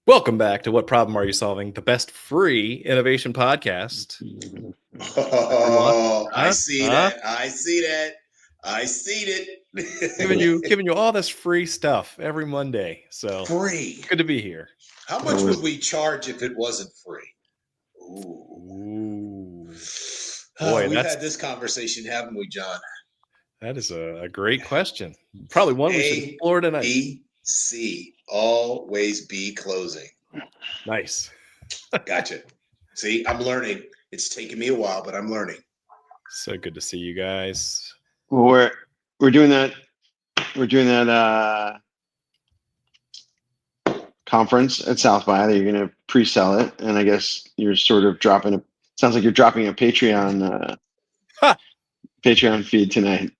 Welcome back to What Problem Are You Solving? The best free innovation podcast. Everyone, Oh, I see huh? that. I see that. I seen Giving you all this free stuff every Monday. So Free. good to be here. How much would we charge if it wasn't free? Ooh. Ooh, boy, We've had this conversation, haven't we, John? that is a great question. Probably one we should A, explore tonight. B, C. Always be closing. Nice. Gotcha. See, I'm learning. It's taken me a while, but I'm learning. So good to see you guys. Well, we're doing that. We're doing that conference at South by that you're going to pre-sell it, and I guess you're sort of dropping a. Sounds like you're dropping a Patreon Patreon feed tonight.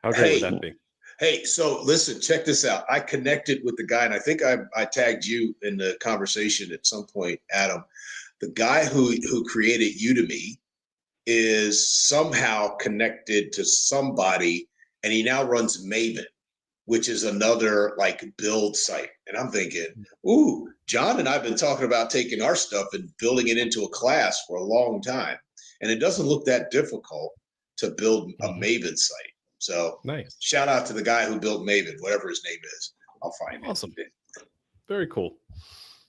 How great would that be? Hey, so listen, check this out. I connected with the guy, and I think I tagged you in the conversation at some point, Adam. The guy who created Udemy is somehow connected to somebody, and he now runs Maven, which is another like build site. And I'm thinking, ooh, John and I've been talking about taking our stuff and building it into a class for a long time. And it doesn't look that difficult to build a Maven site. So nice. Shout out to the guy who built Maven, whatever his name is. I'll find it. Awesome. Very cool.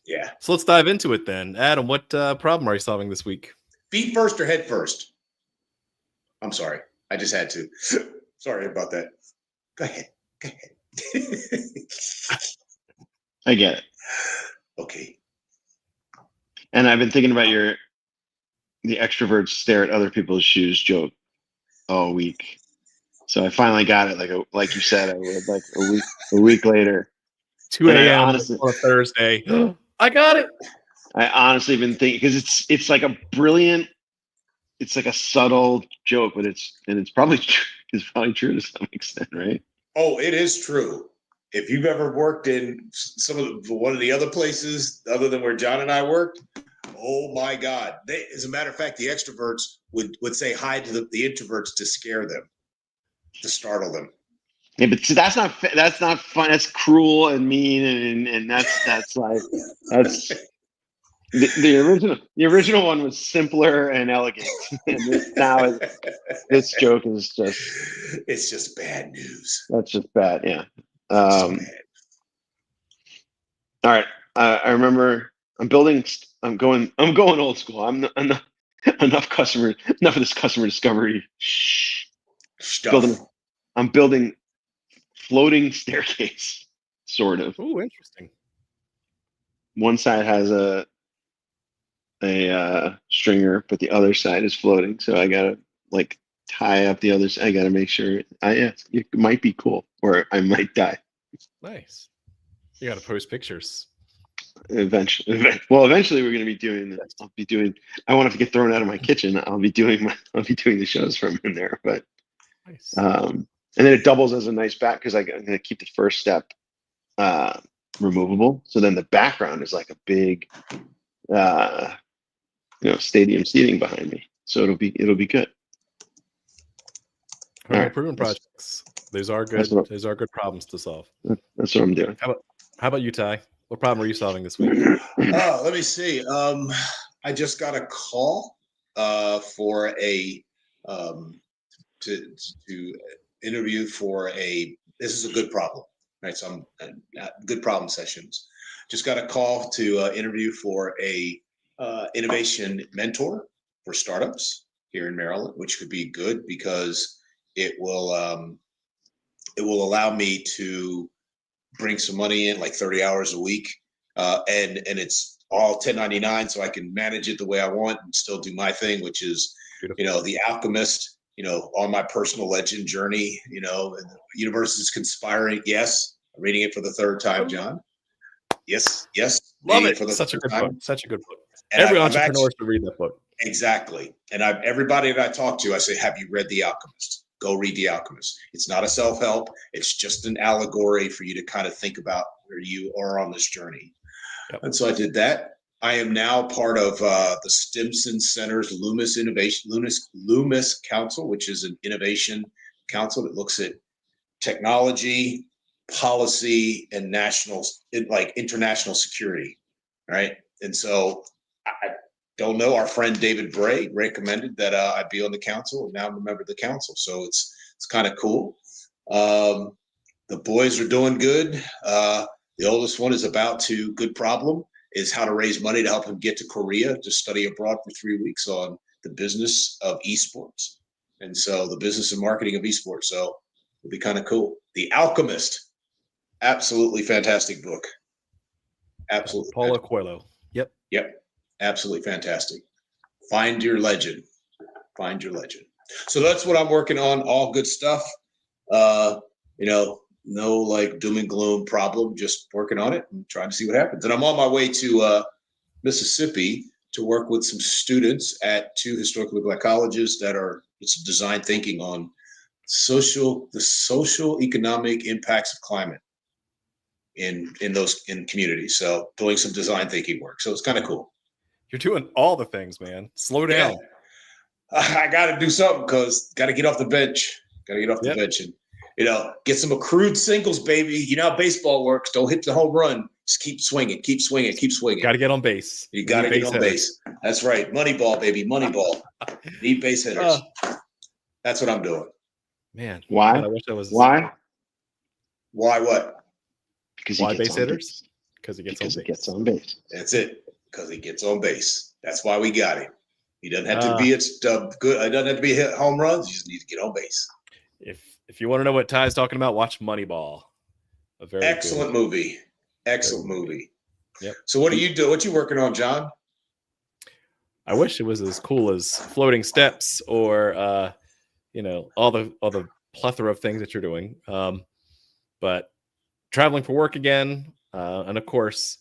Yeah. So let's dive into it then. Adam, what problem are you solving this week? Feet first or head first? I'm sorry. I just had to. Sorry about that. Go ahead. Go ahead. I get it. Okay. And I've been thinking about the extroverts stare at other people's shoes joke all week. So I finally got it. Like you said, I would like a week later. 2 a.m. on a Thursday. I got it. I honestly been thinking because it's like a brilliant, it's like a subtle joke, but it's probably true to some extent, right? Oh, it is true. If you've ever worked in one of the other places other than where John and I worked, oh my God! As a matter of fact, the extroverts would say hi to the introverts to scare them, to startle them. Yeah, but see, that's not fun. That's cruel and mean, and that's like that's the original one was simpler and elegant. And this joke is just bad news. That's just bad. Yeah. All right. I remember I'm going old school. I'm not, enough of this customer discovery stuff. I'm building floating staircase, sort of. Oh, interesting. One side has a stringer, but the other side is floating. So I gotta like tie up the other side. I gotta make sure. It might be cool, or I might die. Nice. You gotta post pictures. Eventually we're going to be doing. I won't have to get thrown out of my kitchen. I'll be doing the shows from in there. But nice. And then it doubles as a nice back because I'm going to keep the first step removable. So then the background is like a big, stadium seating behind me. So it'll be good. Home improvement projects. Those are good. Those are good problems to solve. That's what I'm doing. How about you, Ty? What problem are you solving this week? Let me see. I just got a call for a to interview for a. This is a good problem, right? So I'm good problem sessions. Just got a call to interview for a innovation mentor for startups here in Maryland, which could be good because it will allow me to bring some money in, like 30 hours a week, and it's all 1099, so I can manage it the way I want and still do my thing, which is, beautiful. The alchemist, on my personal legend journey, and the universe is conspiring. Yes, I'm reading it for the third time, John. Yes, love it. Such a good book. Such a good book. And every entrepreneur should read that book. Exactly. And everybody that I talk to, I say, have you read The Alchemist? Go read The Alchemist. It's not a self-help. It's just an allegory for you to kind of think about where you are on this journey. Yep. And so I did that. I am now part of the Stimson Center's Loomis Council, which is an innovation council that looks at technology, policy and international security, right? And so I don't know. Our friend David Bray recommended that I be on the council, and now I'm a member of the council. So it's kind of cool. The boys are doing good. The oldest one is good problem is how to raise money to help him get to Korea to study abroad for 3 weeks on the business of esports. And so the business and marketing of esports. So it'll be kind of cool. The Alchemist, absolutely fantastic book. Absolutely. Paulo Coelho. Yep. Yep. Absolutely fantastic. Find your legend. Find your legend. So that's what I'm working on. All good stuff. No like doom and gloom problem, just working on it and trying to see what happens. And I'm on my way to Mississippi to work with some students at 2 historically Black colleges it's design thinking on the social economic impacts of climate in communities. So doing some design thinking work. So it's kind of cool. You're doing all the things, man. Slow down. Yeah. I got to do something because got to get off the bench. The bench and get some accrued singles, baby. You know how baseball works. Don't hit the home run. Just keep swinging. Got to get on base. You got to get on base. That's right. Moneyball, baby. Moneyball. Need base hitters. That's what I'm doing. Man. Why? Man, I wish I was. Why? Why what? Because why base hitters? Because he gets on base. That's it. Because he gets on base. That's why we got him. He doesn't have to be good. It doesn't have to be hit home runs. You just need to get on base. If you want to know what Ty's talking about, watch Moneyball. A very excellent movie. Excellent movie. Yep. So what do you do? What you working on, John? I wish it was as cool as Floating Steps or all the plethora of things that you're doing. But traveling for work again, and of course,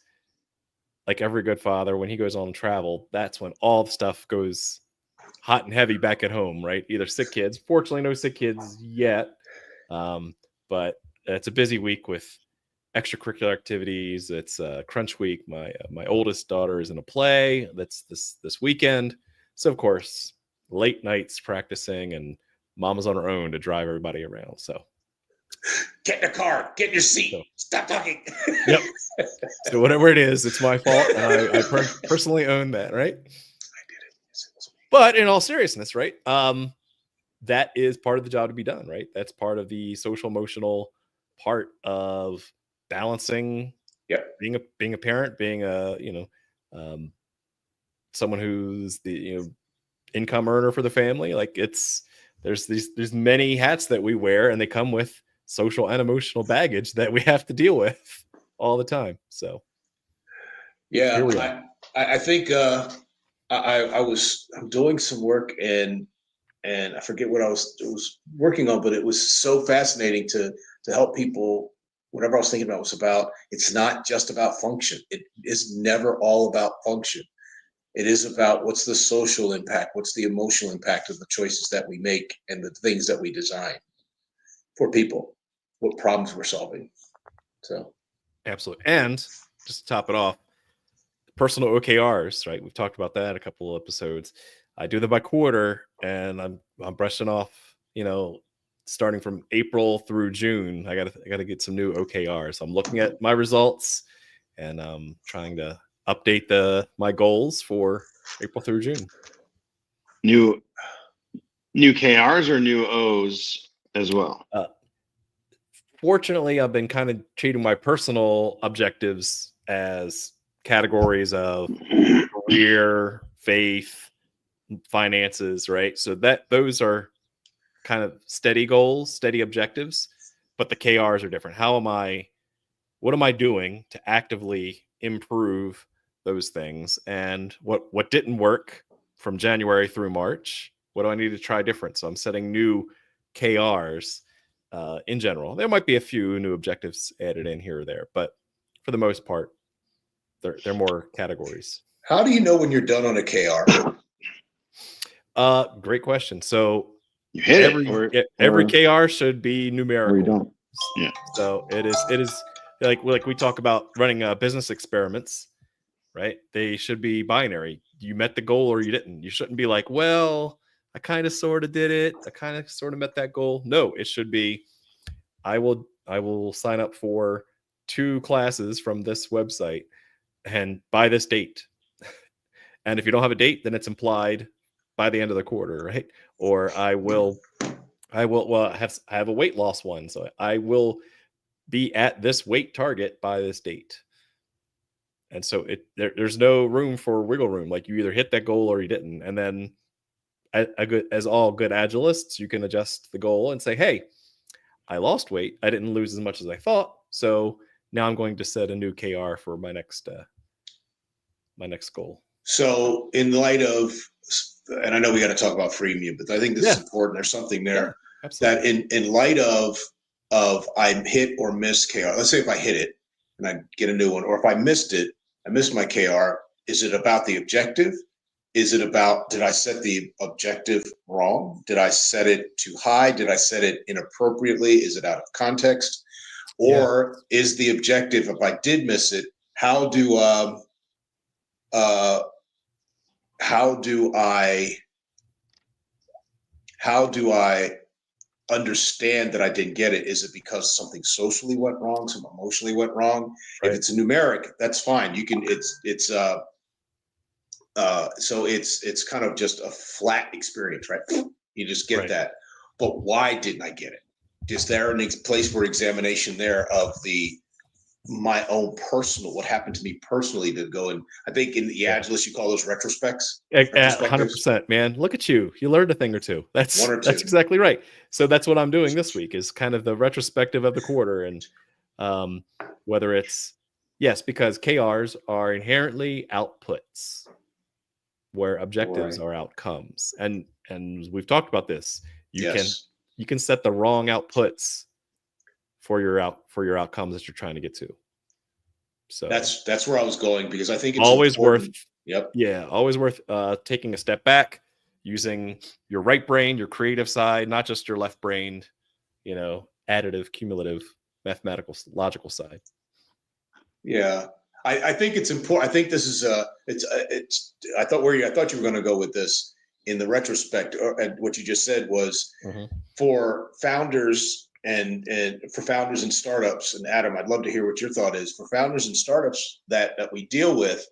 like every good father, when he goes on travel, that's when all the stuff goes hot and heavy back at home, right? Either sick kids. Fortunately, no sick kids yet. But it's a busy week with extracurricular activities. It's crunch week. My oldest daughter is in a play that's this weekend. So of course, late nights practicing, and mama's on her own to drive everybody around. So get in the car, get in your seat, stop talking. Yep. So whatever it is, it's my fault. And I personally own that, right? I did it. But in all seriousness, right? That is part of the job to be done, right? That's part of the social emotional part of balancing. Yep. Being a parent, being a someone who's the income earner for the family. Like there's many hats that we wear, and they come with social and emotional baggage that we have to deal with all the time. So yeah, I think I'm doing some work and I forget what I was working on, but it was so fascinating to help people. Whatever I was thinking about was about, it's not just about function. It is never all about function. It is about what's the social impact, what's the emotional impact of the choices that we make and the things that we design for people, what problems we're solving. So absolutely. And just to top it off, personal OKRs, right? We've talked about that a couple of episodes. I do them by quarter, and I'm brushing off, starting from April through June. I gotta get some new OKRs. I'm looking at my results, and I'm trying to update my goals for April through June. New KRs or new O's as well? Fortunately, I've been kind of treating my personal objectives as categories of career, faith, finances, right? So those are kind of steady goals, steady objectives, but the KRs are different. What am I doing to actively improve those things? And what didn't work from January through March? What do I need to try different? So I'm setting new KRs in general. There might be a few new objectives added in here or there, but for the most part, they're more categories. How do you know when you're done on a KR? Great question. So you hit every KR should be numerical. Or you don't. Yeah. So it is like we talk about running business experiments, right? They should be binary. You met the goal or you didn't. You shouldn't be like, well, I kind of sort of did it. I kind of sort of met that goal. No, it should be, I will I will sign up for 2 classes from this website and by this date. And if you don't have a date, then it's implied by the end of the quarter, right? Or I will well, I have a weight loss one, so I will be at this weight target by this date. And so there's no room for wiggle room. Like you either hit that goal or you didn't. And then as all good agilists, you can adjust the goal and say, hey, I lost weight. I didn't lose as much as I thought. So now I'm going to set a new KR for my next goal. So in light of, and I know we got to talk about freemium, but I think this is important. There's something there that in light of I hit or miss KR. Let's say if I hit it and I get a new one, or if I missed it, I missed my KR. Is it about the objective? Is it about, did I set the objective wrong? Did I set it too high? Did I set it inappropriately? Is it out of context? Or is the objective, if I did miss it, how do I understand that I didn't get it? Is it because something socially went wrong, something emotionally went wrong? Right. If it's a numeric, that's fine. You can, so it's kind of just a flat experience, right? You just get that. But why didn't I get it? Is there a place for examination there of my own personal, what happened to me personally to go? And I think in the Agilist, you call those retrospects. 100%, man. Look at you. You learned a thing or two. That's exactly right. So that's what I'm doing this week is kind of the retrospective of the quarter. And whether it's, because KRs are inherently outputs where objectives are outcomes. And we've talked about this. You can set the wrong outputs for your outcomes that you're trying to get to. So that's where I was going, because I think it's always important. Always worth taking a step back, using your right brain, your creative side, not just your left brain, additive, cumulative, mathematical, logical side. Yeah. I think it's important. I think this is I thought you were going to go with this in the retrospect, and what you just said was for founders and for founders and startups. And Adam, I'd love to hear what your thought is for founders and startups that we deal with.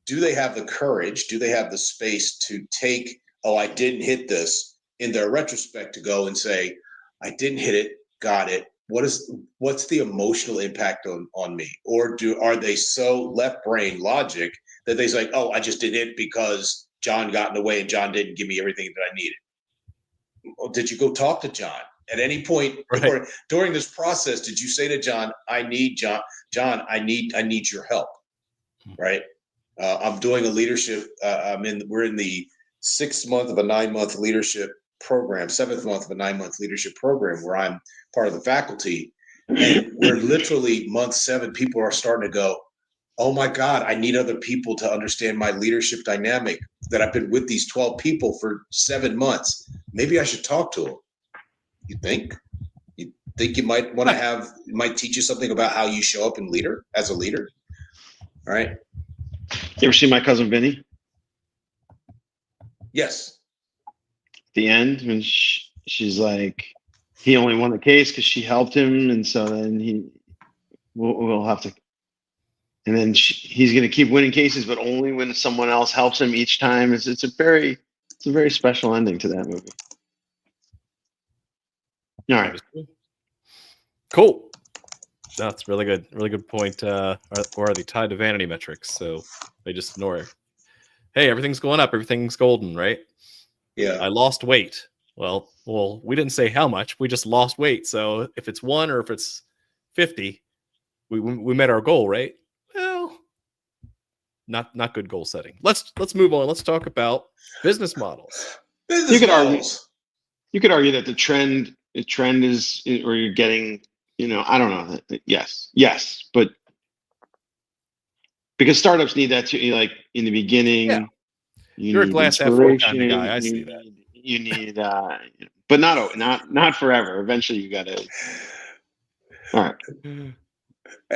Do they have the courage? Do they have the space to take, I didn't hit this, in their retrospect, to go and say, I didn't hit it, got it. What's the emotional impact on me? Or are they so left brain logic that they say, I just did it because John got in the way and John didn't give me everything that I needed? Or did you go talk to John at any point during this process? Did you say to John, I need I need your help, right? I'm doing a leadership. We're in the 6th month of a 9-month leadership program, 7th month of a 9-month leadership program where I'm part of the faculty. And we're literally month 7, people are starting to go, oh my God, I need other people to understand my leadership dynamic, that I've been with these 12 people for 7 months. Maybe I should talk to them. You think you might want to might teach you something about how you show up as a leader. All right. You ever see My Cousin Vinny? Yes. At the end, when she's like, he only won the case because she helped him, and so then we'll have to, and then he's going to keep winning cases, but only when someone else helps him each time. It's a very special ending to that movie. All right, cool. That's really good point. Or are they tied to vanity metrics? So they just ignore it. Hey, everything's going up. Everything's golden, right? Yeah. I lost weight. Well, we didn't say how much. We just lost weight. So if it's 1 or if it's 50, we met our goal, right? Well, not good goal setting. Let's move on. Let's talk about business models. You could argue that the trend is, or you're getting, I don't know. Yes, but because startups need that too. Like in the beginning, you're a glass half full kind of guy. I see that. You need, but not forever. Eventually, you got to. All right.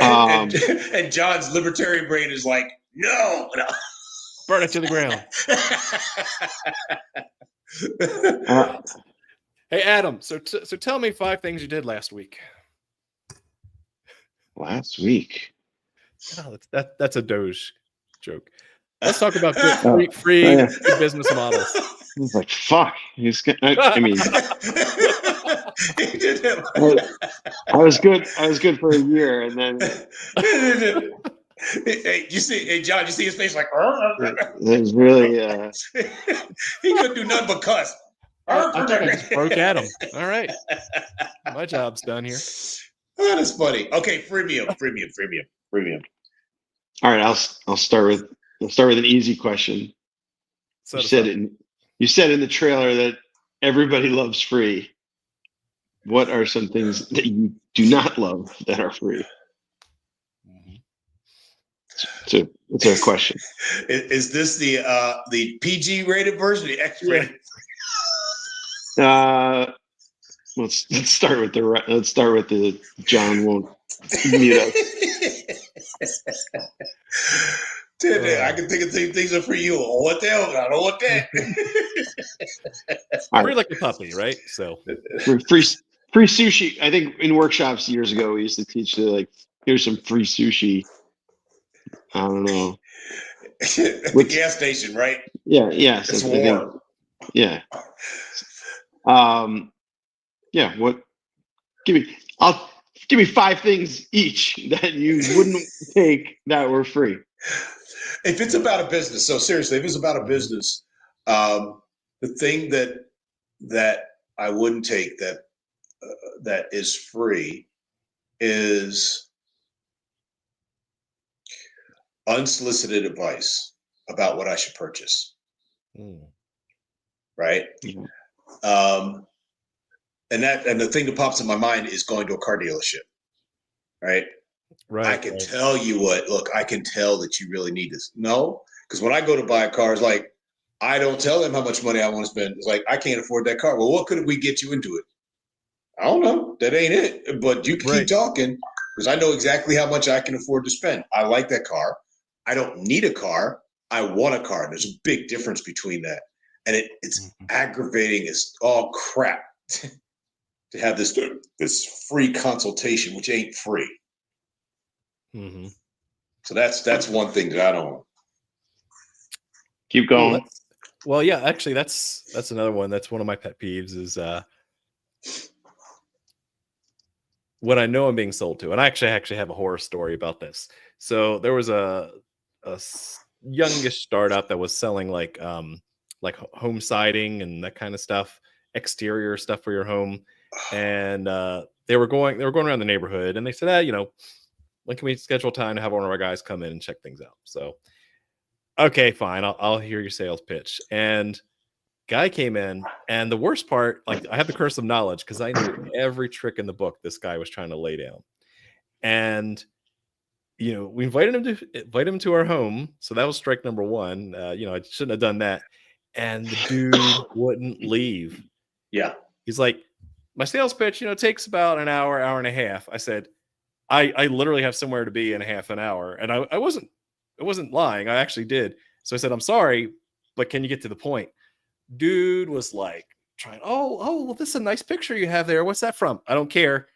And John's libertarian brain is like, no. Burn it to the ground. Hey, Adam. So tell me 5 things you did last week. Last week. Oh, that's a Doge joke. Let's talk about good Oh, free yeah. business models. I was like, fuck. I mean, I was good. I was good for a year, and then Hey, hey, John, you see his face like, it was really. he couldn't do nothing but cuss. I think I just broke Adam. All right, my job's done here. Oh, that's funny. Okay, freemium. All right, I'll start with an easy question. You said in the trailer that everybody loves free. What are some things that you do not love that are free? So it's a question. Is this the PG rated version, the X rated? Let's start with the John won't mute us. I can think of things are for you. Oh, what the hell? I don't want that. Free like a puppy, right? So free sushi. I think in workshops years ago we used to teach here's some free sushi. I don't know. At the gas station, right? Yeah, yes. It's warm. Yeah. Yeah. What? Give me 5 things each that you wouldn't take that were free. If it's about a business, so seriously, if it's about a business, the thing that I wouldn't take that is free is unsolicited advice about what I should purchase. Right. Yeah. And the thing that pops in my mind is going to a car dealership. Right. I can tell you I can tell that you really need this. No, because when I go to buy a car, it's like, I don't tell them how much money I want to spend. It's like, I can't afford that car. Well, what could we get you into it? I don't know. That ain't it. But you can keep talking because I know exactly how much I can afford to spend. I like that car. I don't need a car. I want a car. There's a big difference between that. And it's aggravating as all crap to have this free consultation, which ain't free. Mm-hmm. So that's one thing that I don't. Keep going. Well, yeah, actually, that's another one. That's one of my pet peeves is when I know I'm being sold to. And I actually have a horror story about this. So there was a youngish startup that was selling like home siding and that kind of stuff, exterior stuff for your home, and they were going around the neighborhood, and they said, when can we schedule time to have one of our guys come in and check things out? So, okay, fine, I'll hear your sales pitch. And guy came in, and the worst part, like, I have the curse of knowledge because I knew every trick in the book this guy was trying to lay down. And we invited him to our home, so that was strike number one. I shouldn't have done that. And the dude wouldn't leave. Yeah, he's like, my sales pitch, takes about an hour and a half. I said, I literally have somewhere to be in a half an hour, and I wasn't lying. I actually did. So I said, I'm sorry, but can you get to the point? Dude was like trying, well, this is a nice picture you have there. What's that from? I don't care.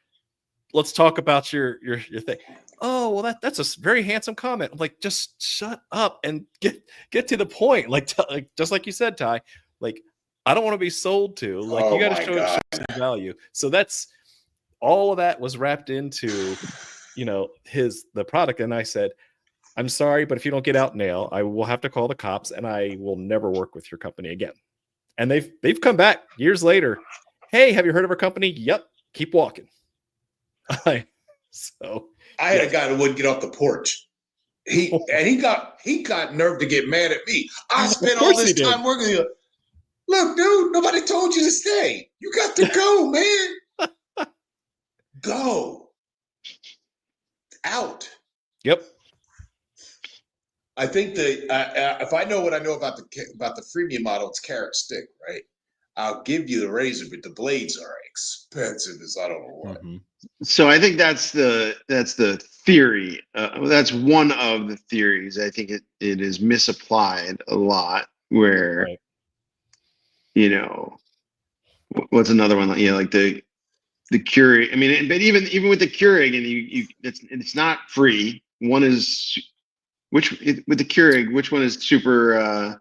Let's talk about your thing. Oh, well, that's a very handsome comment. I'm like, just shut up and get to the point. Like just like you said, Ty, like, I don't want to be sold to. Like, you got to show some value. So that's all of that was wrapped into, the product. And I said, I'm sorry, but if you don't get out now, I will have to call the cops and I will never work with your company again. And they've come back years later. Hey, have you heard of our company? Yep. Keep walking. I had a guy that wouldn't get off the porch. He got nerve to get mad at me. I spent all this time working here. Look, dude, nobody told you to stay. You got to go, man. Go. Out. Yep. I think that if I know what I know about the freemium model, it's carrot stick, right? I'll give you the razor, but the blades are expensive as I don't know what. Mm-hmm. So I think that's the theory. That's one of the theories. I think it is misapplied a lot. Where, what's another one? Like the Keurig. I mean, but even with the Keurig, and it's not free. One is with the Keurig, which one is super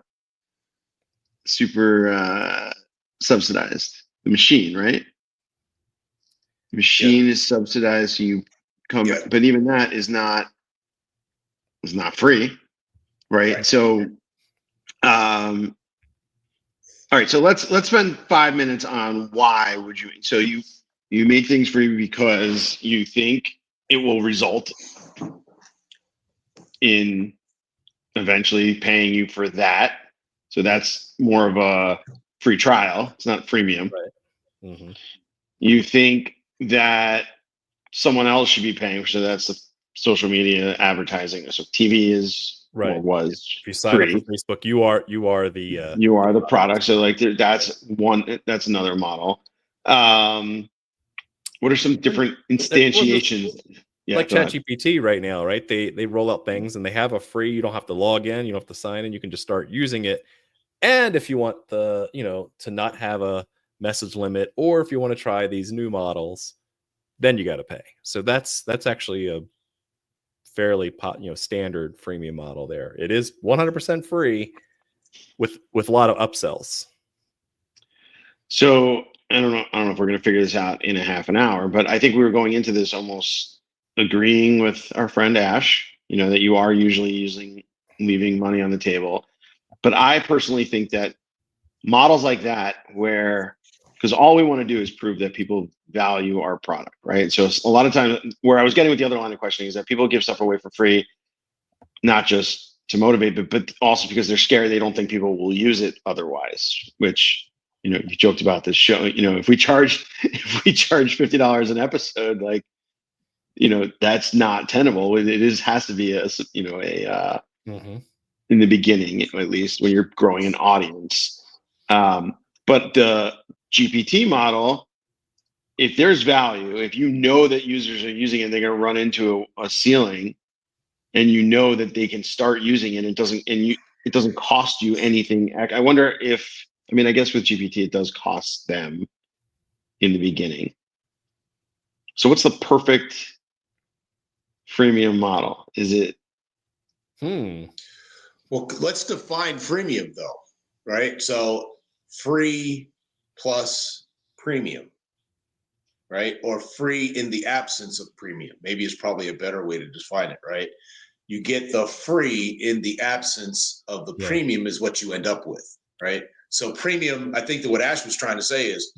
subsidized? The machine, right? The machine is subsidized. So you come, but even that is not free, right? So, all right. So let's spend 5 minutes on why would you. So you make things free because you think it will result in eventually paying you for that. So that's more of a free trial. It's not freemium. Right. Mm-hmm. You think that someone else should be paying, so that's the social media advertising. So TV is Right. or was if you sign free. up for Facebook, you are the You are the product. So like that's another model. What are some different instantiations? Yeah, like ChatGPT right now, right? They roll out things and they have a free. You don't have to log in. You don't have to sign in. You can just start using it. And if you want to not have a message limit, or if you want to try these new models, then you got to pay. So that's actually a fairly standard freemium model there. It is 100% free with a lot of upsells. So I don't know if we're going to figure this out in a half an hour, but I think we were going into this almost agreeing with our friend Ash, that you are usually leaving money on the table. But I personally think that models like that, because all we want to do is prove that people value our product, right? So a lot of times, where I was getting with the other line of questioning is that people give stuff away for free, not just to motivate, but also because they're scared they don't think people will use it otherwise, which you joked about this show. If we charge $50 an episode, like, that's not tenable. It has to be Mm-hmm. in the beginning, at least when you're growing an audience. But the GPT model, if there's value, if you know that users are using it, they're going to run into a ceiling, and that they can start using it. It doesn't cost you anything. I wonder if, I guess with GPT, it does cost them in the beginning. So what's the perfect freemium model? Is it? Well, let's define freemium though, right? So free plus premium, right? Or free in the absence of premium. Maybe it's probably a better way to define it, right? You get the free in the absence of the premium is what you end up with, right? So premium, I think that what Ash was trying to say is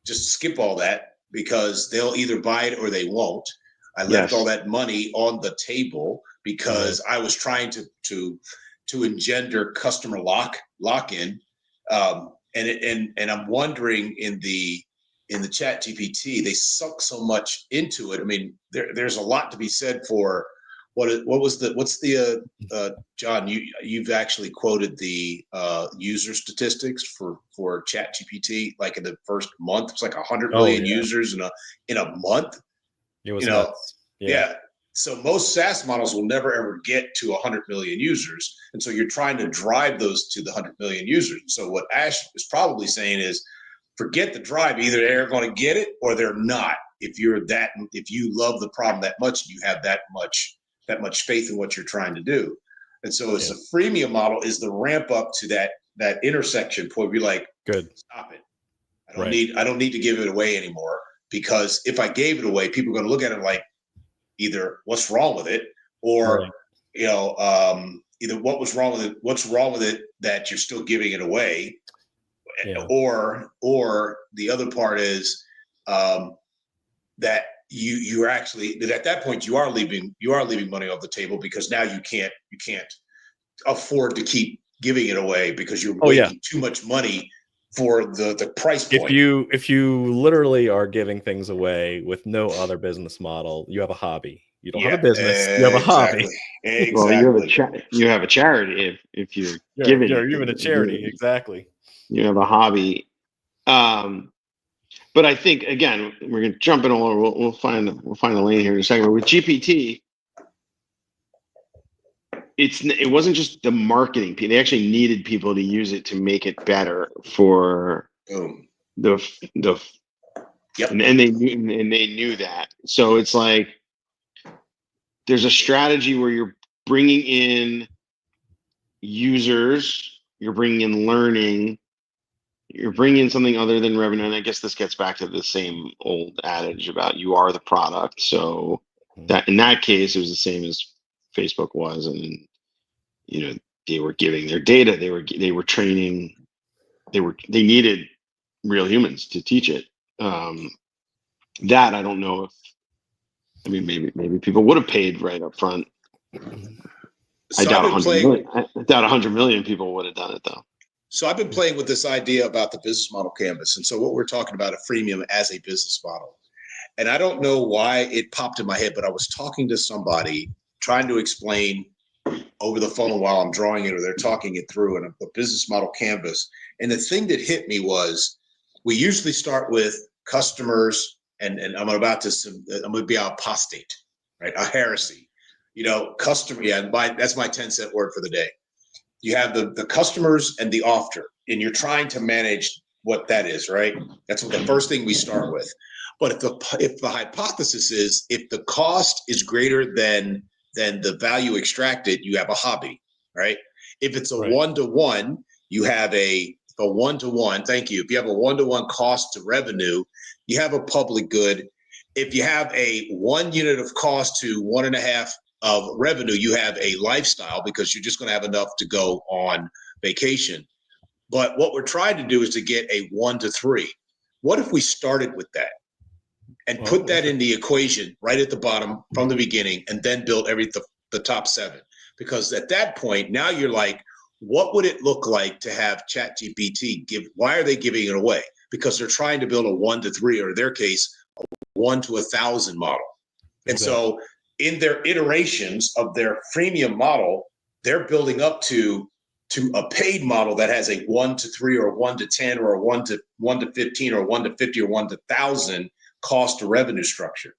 just skip all that, because they'll either buy it or they won't. I left all that money on the table because I was trying to engender customer lock-in. And I'm wondering in the chat GPT, they sunk so much into it. I mean, there's a lot to be said for what's the John, you've actually quoted the user statistics for chat GPT, like in the first month, it's like 100 million users in a month. It was nuts. Yeah. So most SaaS models will never ever get to 100 million users. And so you're trying to drive those to the 100 million users. So what Ash is probably saying is, forget the drive. Either they're going to get it or they're not. If you love the problem that much, you have that much faith in what you're trying to do. And so it's a freemium model is the ramp up to that intersection point where you're like, good, stop it. I don't need to give it away anymore, because if I gave it away, people are going to look at it like, either what's wrong with it, or either what's wrong with it that you're still giving it away, or the other part is that you're actually, at that point you are leaving money off the table, because now you can't afford to keep giving it away because you're making too much money for the price point. If you literally are giving things away with no other business model, you have a hobby. You don't have a business. You have a hobby. Exactly. Well, you have a charity if you're giving. You're giving a charity. Exactly. You have a hobby. But I think, again, we're going to jump in a little. We'll find the lane here in a second. But with GPT, it wasn't just the marketing. They actually needed people to use it to make it better for the Yep. and they knew that. So it's like there's a strategy where you're bringing in users, you're bringing in learning, you're bringing in something other than revenue. And I guess this gets back to the same old adage about you are the product. So that in that case, it was the same as Facebook was, and they were giving their data, they were training, they needed real humans to teach it. That I don't know if, I mean, maybe people would have paid right up front. I So doubt I've been 100 playing. million. I doubt 100 million people would have done it though. So I've been playing with this idea about the business model canvas, and so what we're talking about a freemium as a business model. And I don't know why it popped in my head, but I was talking to somebody trying to explain over the phone while I'm drawing it, or they're talking it through in a business model canvas. And the thing that hit me was we usually start with customers, and I'm going to be apostate, right? A heresy, customer. Yeah, that's my 10-cent word for the day. You have the customers and the offer, and you're trying to manage what that is, right? That's the first thing we start with. But if the hypothesis is if the cost is greater than the value extracted, you have a hobby, right? If it's a one-to-one, you have a one-to-one. Thank you. If you have a one-to-one cost to revenue, you have a public good. If you have a 1 unit of cost to 1.5 of revenue, you have a lifestyle because you're just going to have enough to go on vacation. But what we're trying to do is to get a 1 to 3. What if we started with that and put that in the equation right at the bottom from the beginning, and then build the top 7? Because at that point, now you're like, what would it look like to have ChatGPT give? Why are they giving it away? Because they're trying to build a 1 to 3, or in their case, a 1 to 1,000 model. And so in their iterations of their freemium model, they're building up to a paid model that has a 1 to 3 or 1 to 10 or a 1 to 15 or 1 to 50 or 1 to 1,000 cost to revenue structure.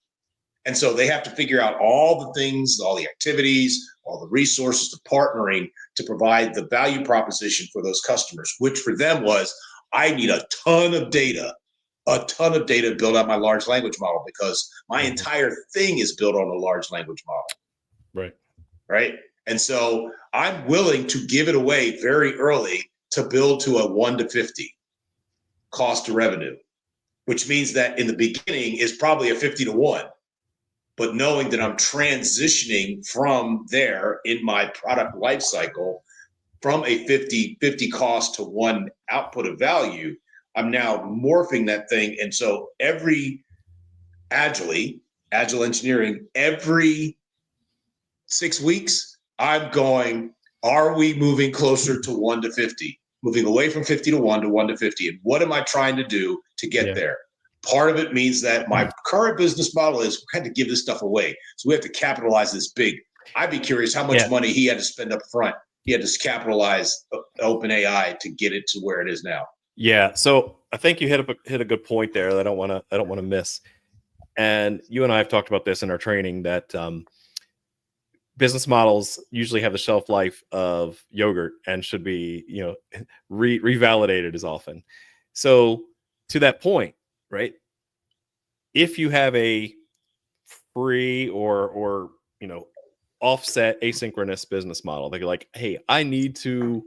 And so they have to figure out all the things, all the activities, all the resources, the partnering to provide the value proposition for those customers, which for them was, I need a ton of data to build out my large language model, because my entire thing is built on a large language model. Right. And so I'm willing to give it away very early to build to a 1 to 50 cost to revenue, which means that in the beginning is probably a 50 to 1. But knowing that I'm transitioning from there in my product life cycle from a 50 cost to 1 output of value, I'm now morphing that thing. And so agile engineering, every 6 weeks, I'm going, are we moving closer to 1 to 50? Moving away from 50 to 1 to 1 to 50. And what am I trying to do to get there? Part of it means that my current business model is we had to give this stuff away. So we have to capitalize this big. I'd be curious how much money he had to spend up front. He had to capitalize OpenAI to get it to where it is now. Yeah. So I think you hit a good point there that I don't want to miss. And you and I have talked about this in our training that business models usually have the shelf life of yogurt and should be, revalidated as often. So to that point, right? If you have a free or offset asynchronous business model, they're like, hey, I need to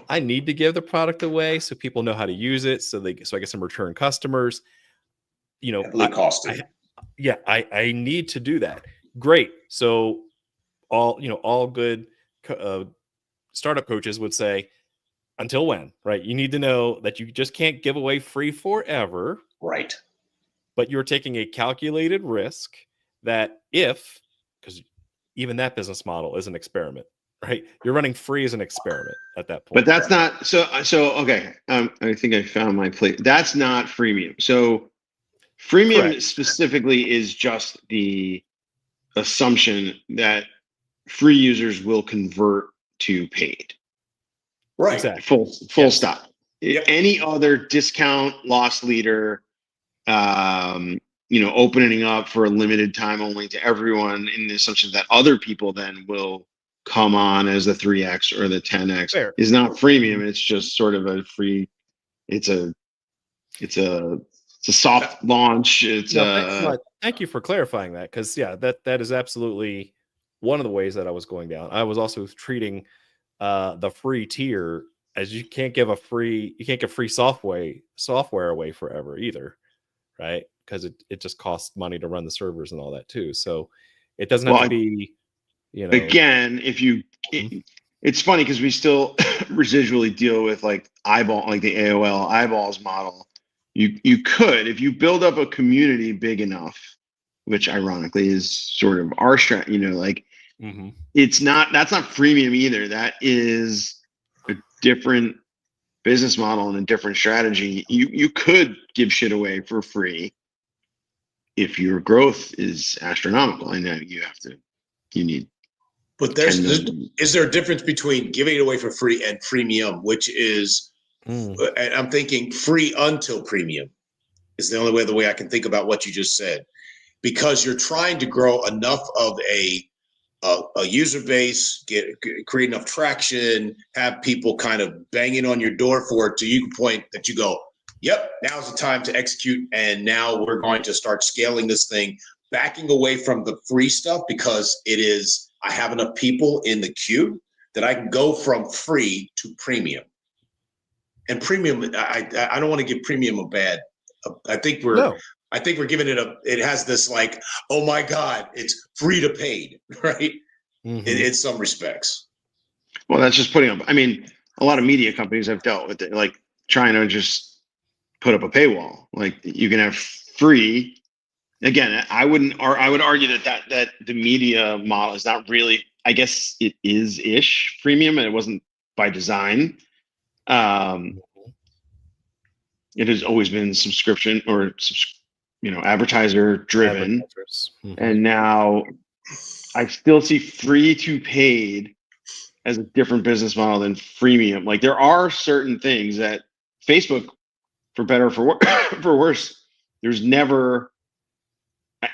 give the product away so people know how to use it, so I get some return customers. I need to do that. Great. So all good startup coaches would say, until when, right? You need to know that you just can't give away free forever. Right. But you're taking a calculated risk that because even that business model is an experiment, right? You're running free as an experiment at that point. But that's not so. Okay. I think I found my place. That's not freemium. So freemium specifically is just the assumption that free users will convert to paid. Right. Exactly. Full stop. Yep. Any other discount, loss leader, opening up for a limited time only to everyone in the assumption that other people then will come on as the 3x or the 10x is not freemium. It's just sort of a free. It's a It's a soft launch. It's thank you for clarifying that, because that is absolutely one of the ways that I was going down. I was also treating the free tier as you can't give free software away forever either, right? Because it just costs money to run the servers and all that too. So it doesn't have to be, again, if you it's funny because we still residually deal with like eyeball, like the AOL eyeballs model. You could, if you build up a community big enough, which ironically is sort of our strategy, like that's not freemium either. That is a different business model and a different strategy. You could give shit away for free if your growth is astronomical. I know you need. But is there a difference between giving it away for free and freemium, which is, and I'm thinking free until premium is the way I can think about what you just said, because you're trying to grow enough of a user base, create enough traction, have people kind of banging on your door for it to you point that you go, yep, now's the time to execute. And now we're going to start scaling this thing, backing away from the free stuff, because I have enough people in the queue that I can go from free to premium. And premium, I don't want to give premium a bad. I think we're giving it has this like, oh my God, it's free to paid, right? In some respects. Well, that's just putting up. I mean, a lot of media companies have dealt with it, like trying to just put up a paywall. Like you can have free. Again, I would argue that the media model is not really. I guess it is ish freemium, and it wasn't by design. It has always been subscription or advertiser driven, and now I still see free to paid as a different business model than freemium. Like there are certain things that Facebook, for better or for worse, there's never,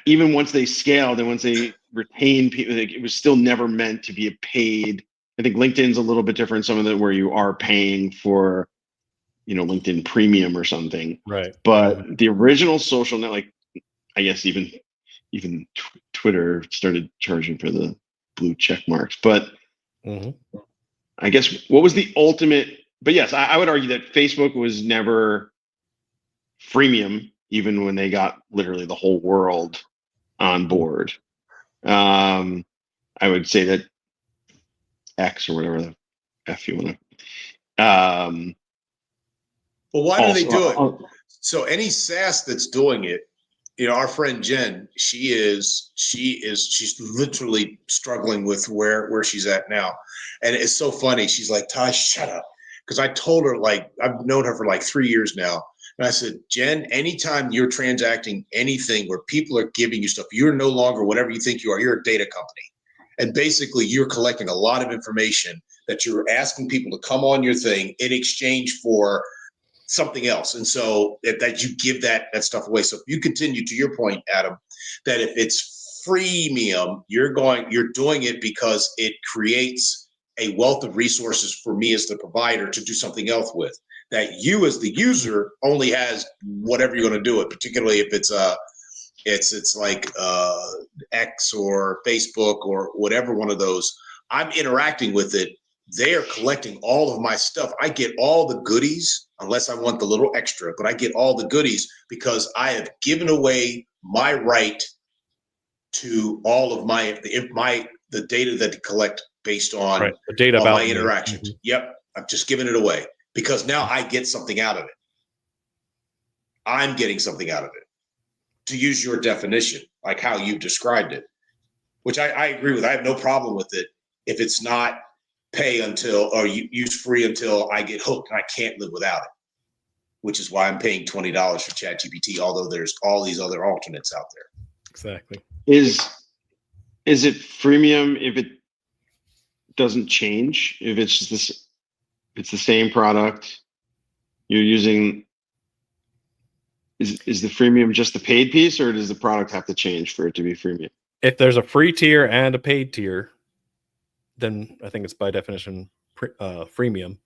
even once they scaled and once they retained people, it was still never meant to be a paid. I think LinkedIn's a little bit different. Some of it where you are paying for, LinkedIn Premium or something. Right. But the original social net, like I guess even Twitter started charging for the blue check marks. But I guess what was the ultimate? But yes, I would argue that Facebook was never freemium, even when they got literally the whole world on board. I would say that X or whatever the F you want to. Well, why do they do it? So any SaaS that's doing it, our friend Jen, she's literally struggling with where she's at now. And it's so funny. She's like, Tosh, shut up. Because I told her, like, I've known her for like 3 years now. And I said, Jen, anytime you're transacting anything where people are giving you stuff, you're no longer whatever you think you are. You're a data company. And basically, you're collecting a lot of information that you're asking people to come on your thing in exchange for something else. And so that you give that stuff away. So if you continue to your point, Adam, that if it's freemium, you're doing it because it creates a wealth of resources for me as the provider to do something else with, that you as the user only has whatever you're going to do it, particularly if it's like X or Facebook or whatever one of those. I'm interacting with it. They are collecting all of my stuff. I get all the goodies, unless I want the little extra, but I get all the goodies because I have given away my right to all of the data that they collect based on, the data on about my interactions. Yep. I've just given it away because now I get something out of it. I'm getting something out of it, to use your definition, like how you've described it, which I agree with. I have no problem with it if it's not pay until, or use free until I get hooked and I can't live without it, which is why I'm paying $20 for ChatGPT, although there's all these other alternates out there. Exactly. Is it freemium if it doesn't change? If it's just it's the same product you're using? Is the freemium just the paid piece, or does the product have to change for it to be freemium? If there's a free tier and a paid tier, then I think it's by definition freemium.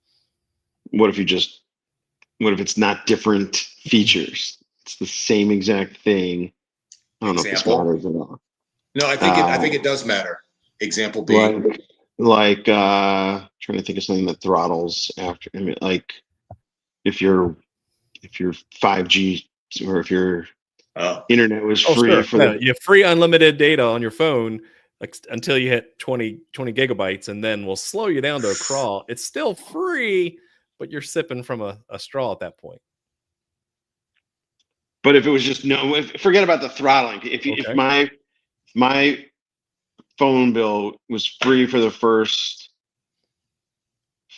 What if it's not different features? it's the same exact thing. I don't know if this Example? matters at all. No, I think it does matter. Example being, Like trying to think of something that throttles after. I mean, like if your 5G or if your oh, internet was Oh, free sure. for No, the you have free unlimited data on your phone like until you hit 20 gigabytes, and then we'll slow you down to a crawl. It's still free, but you're sipping from a straw at that point. but if it was just no, forget about the throttling. If Okay. my phone bill was free for the first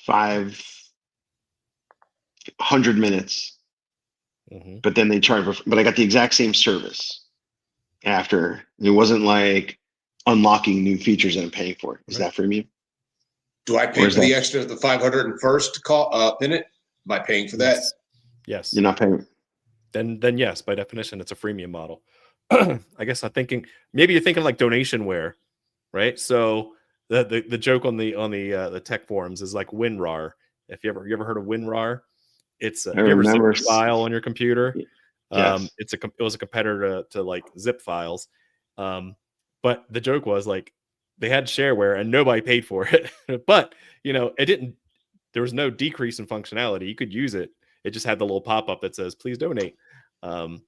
500 minutes, Mhm. but then they charge, but I got the exact same service after. It wasn't like unlocking new features that I'm paying for. Is Right. that freemium? do I Or pay is for the that extra, the 501st call minute? Am I paying for that? Yes. Yes. you're not paying? Then yes, by definition, it's a freemium model. I guess I'm thinking maybe you're thinking like donationware, right? So the joke on the tech forums is like WinRAR. If you ever heard of WinRAR, it's I have you ever zipped remember. a file on your computer? Yes. It was a competitor to like zip files, but the joke was like they had shareware and nobody paid for it, but it didn't. There was no decrease in functionality. You could use it. It just had the little pop up that says please donate. Um,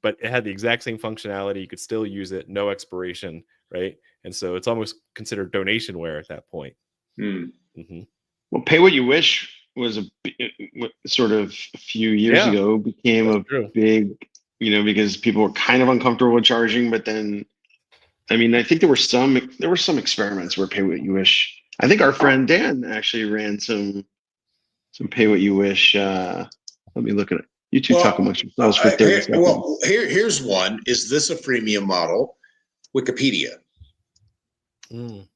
but it had the exact same functionality. You could still use it, no expiration, right? And so it's almost considered donationware at that point. Hmm. Hmm. Well, Pay What You Wish was sort of a few years Yeah, ago became that's a true. big, because people were kind of uncomfortable with charging, but then, I mean, I think there were some experiments where Pay What You Wish. I think our friend Dan actually ran some Pay What You Wish. Let me look at it. You two talk Well, amongst yourselves for 30 seconds. here's one. Is this a freemium model? Wikipedia. Mm.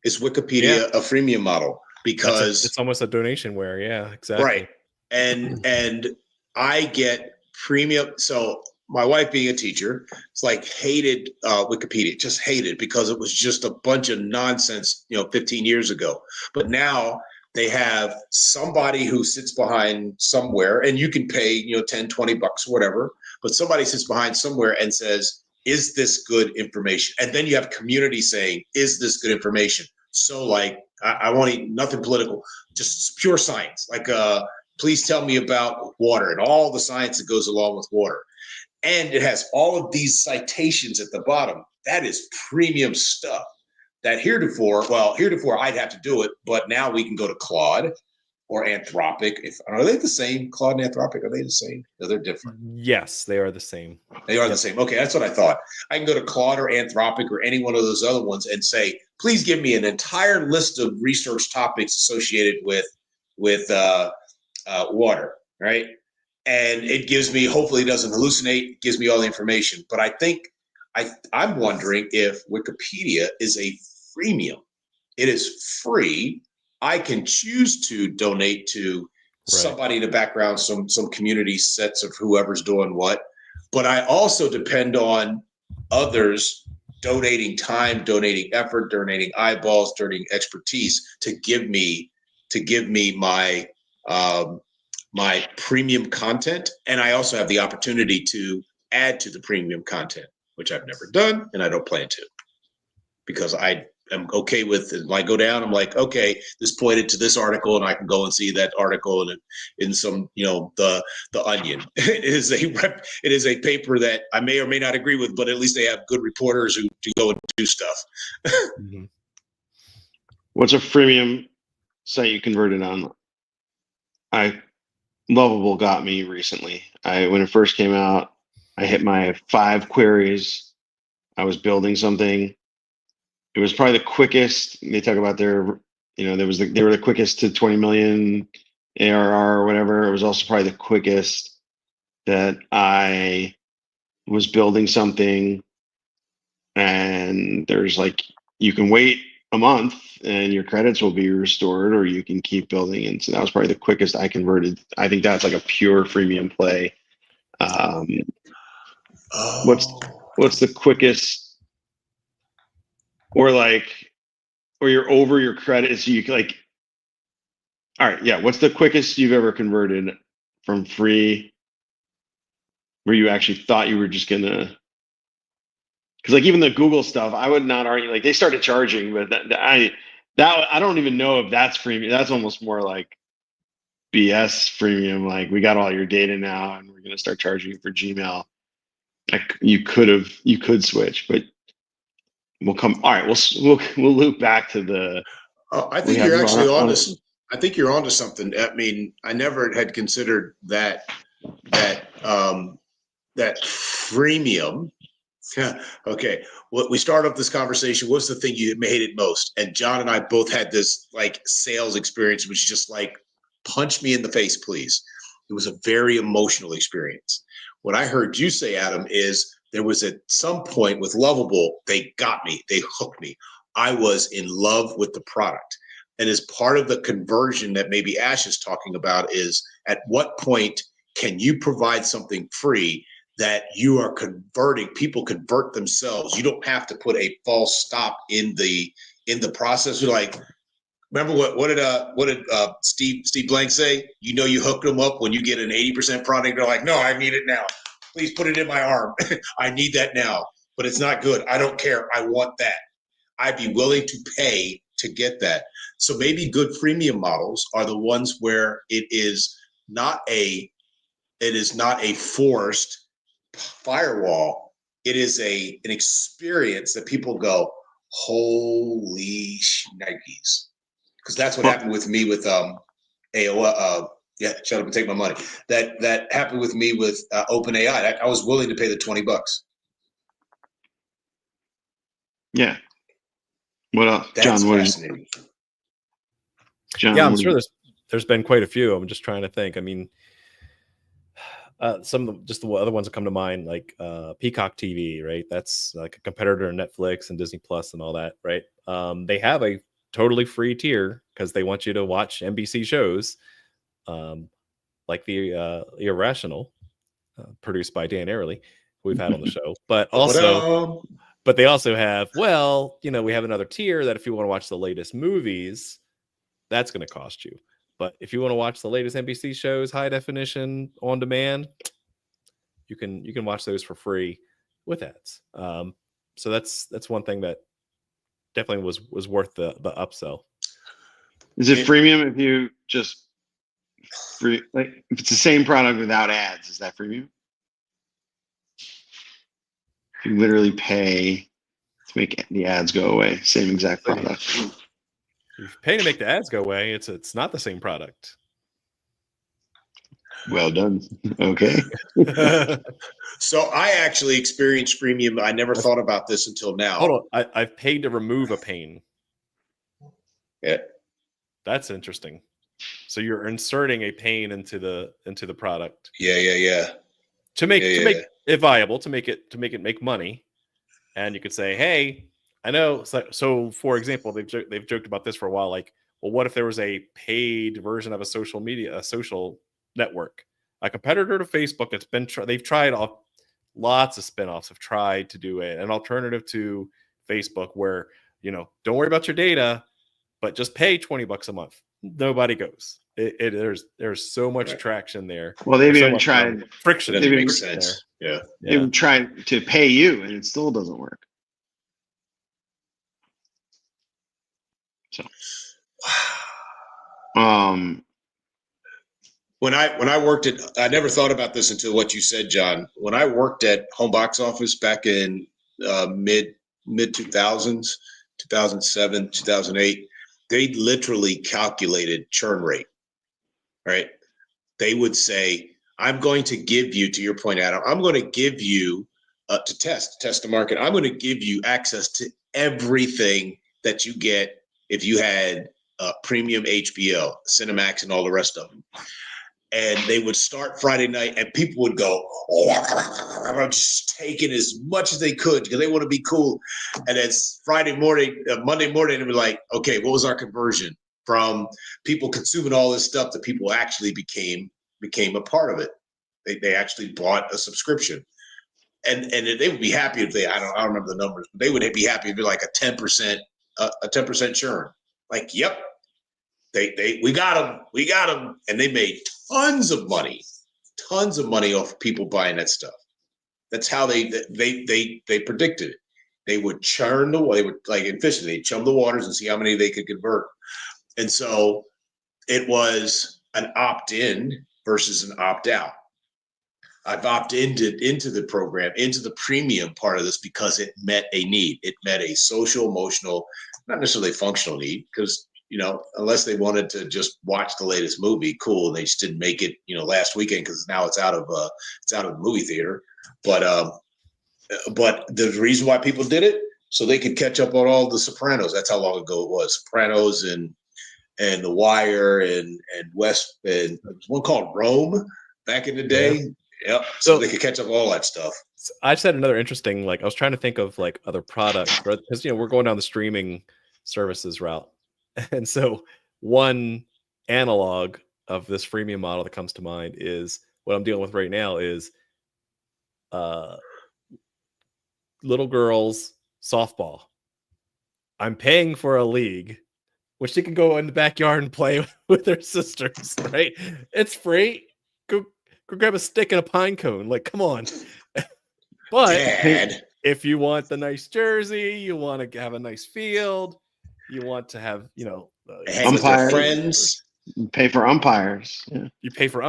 Is Yeah, Wikipedia a freemium model? it's Because almost a donationware. Yeah, right, exactly. and I get premium. So my wife, being a teacher, it's like hated Wikipedia, just hated because it was just a bunch of nonsense, 15 years ago. But now they have somebody who sits behind somewhere, and you can pay 10, $20, whatever. But somebody sits behind somewhere and says, "Is this good information?" And then you have community saying, "Is this good information?" So like, I want nothing political, just pure science. Like, please tell me about water and all the science that goes along with water. And it has all of these citations at the bottom. That is premium stuff. That heretofore I'd have to do it, but now we can go to Claude or Anthropic. Are they the same? Claude and Anthropic, are they the same? No, they're different. Yes, they are the same. They are the Yep. same. Okay, that's what I thought. I can go to Claude or Anthropic or any one of those other ones and say, please give me an entire list of research topics associated with water, right? And it gives me, hopefully it doesn't hallucinate, gives me all the information. But I think I'm wondering if Wikipedia is a freemium. It is free. I can choose to donate to Right. somebody in the background, some community sets of whoever's doing what. But I also depend on others donating time, donating effort, donating eyeballs, donating expertise to give me my premium content. And I also have the opportunity to add to the premium content, which I've never done and I don't plan to, because I am okay with it. When I go down, I'm like, okay, this pointed to this article, and I can go and see that article in some, the Onion. It is a paper that I may or may not agree with, but at least they have good reporters who go and do stuff. Mhm. What's a freemium site you converted on? Lovable got me recently. When it first came out, I hit my 5 queries. I was building something. It was probably the quickest. They talk about they were the quickest to 20 million ARR or whatever. It was also probably the quickest that I was building something. And there's like, you can wait a month and your credits will be restored, or you can keep building. And so that was probably the quickest I converted. I think that's like a pure freemium play. Um, what's Oh, what's the quickest, or like, or you're over your credits? You like, all right, yeah. What's the quickest you've ever converted from free where you actually thought you were just gonna? Because like even the Google stuff, I would not argue. Like they started charging, but I don't even know if that's freemium. That's almost more like BS freemium. Like we got all your data now, and we're gonna start charging you for Gmail. Like you could switch, but we'll come. All right, we'll loop back to the. I We think have you're you actually on. I think you're onto something. I mean, I never had considered that that freemium. Yeah. Okay. Well, we start off this conversation. What's the thing you hated most? And John and I both had this like sales experience, which is just like punch me in the face, please. It was a very emotional experience. What I heard you say, Adam, is there was at some point with Lovable, they got me, they hooked me. I was in love with the product. And as part of the conversion that maybe Ash is talking about is at what point can you provide something free that you are converting? People convert themselves. You don't have to put a false stop in the process. You're like, remember what did Steve Blank say? You know, you hook them up when you get an 80% product. They're like, no, I need it now. Please put it in my arm. I need that now. But it's not good. I don't care. I want that. I'd be willing to pay to get that. So maybe good freemium models are the ones where it is not a forced firewall. It is an experience that people go, holy shnikes. Because that's what happened with me with AOL. Yeah, shut up and take my money. That happened with me with OpenAI. I was willing to pay the $20. Yeah. What else, That's John? fascinating. John? Yeah, I'm sure there's been quite a few. I'm just trying to think. I mean, some of the other ones that come to mind, like Peacock TV, right? That's like a competitor to Netflix and Disney Plus and all that, right? They have a totally free tier because they want you to watch NBC shows, like the Irrational, produced by Dan Ariely, who we've had on the show. But they also have, well, you know, we have another tier that if you want to watch the latest movies, that's going to cost you. But if you want to watch the latest NBC shows, high definition on demand, you can watch those for free with ads. So that's one thing that definitely was worth the upsell. Is it freemium if you just free, like if it's the same product without ads? Is that freemium? You literally pay to make the ads go away. Same exact product. If you pay to make the ads go away, it's not the same product. Well done. Okay. So I actually experienced freemium. I never thought about this until now. Hold on. I've paid to remove a pane. Yeah. That's interesting. So you're inserting a pane into the product. Yeah. To make it viable, to make it make money. And you could say, hey, I know. So for example, they've joked about this for a while. Like, well, what if there was a paid version of a social network, a competitor to Facebook that's been they've tried lots of spinoffs have tried to do it, an alternative to Facebook where, you know, don't worry about your data, but just pay $20 a month. Nobody goes. There's so much traction there. Well, they've so even tried friction. That makes sense. There. Yeah. They've tried to pay you, and it still doesn't work. So, when I worked at, I never thought about this until what you said, John. When I worked at Home Box Office back in mid 2000s, 2007, 2008, they literally calculated churn rate. Right? They would say, "I'm going to give you," to your point, Adam, "I'm going to give you to test the market. I'm going to give you access to everything that you get if you had premium HBO, Cinemax, and all the rest of them." And they would start Friday night, and people would go, "Oh, I'm just taking as much as they could because they want to be cool." And it's Monday morning, and we're like, "Okay, what was our conversion from people consuming all this stuff to people actually became a part of it? They actually bought a subscription." And they would be happy if I don't remember the numbers, but they would be happy if they're like a 10% churn. Like, yep, we got them, and they made tons of money, tons of money off people buying that stuff. That's how they predicted it. They would churn they would, like in fishing, they'd chum the waters and see how many they could convert. And so it was an opt-in versus an opt-out. I've opted into the program, into the premium part of this, because it met a need. It met a social, emotional, not necessarily functional need, because, you know, unless they wanted to just watch the latest movie, cool, and they just didn't make it, you know, last weekend because now it's out of the movie theater. But the reason why people did it, so they could catch up on all the Sopranos. That's how long ago it was. Sopranos and The Wire and West, and there was one called Rome back in the day. Yeah. Yep. So they could catch up all that stuff. I just had another interesting, like, I was trying to think of like other products, because, you know, we're going down the streaming services route. And so one analog of this freemium model that comes to mind is what I'm dealing with right now is little girls softball. I'm paying for a league, which she can go in the backyard and play with her sisters, right? It's free. Go grab a stick and a pine cone. Like, come on. But Dad, if you want the nice jersey, you want to have a nice field, you want to have, you know, hang with their Umpires. friends. Pay for umpires. Yeah. you pay for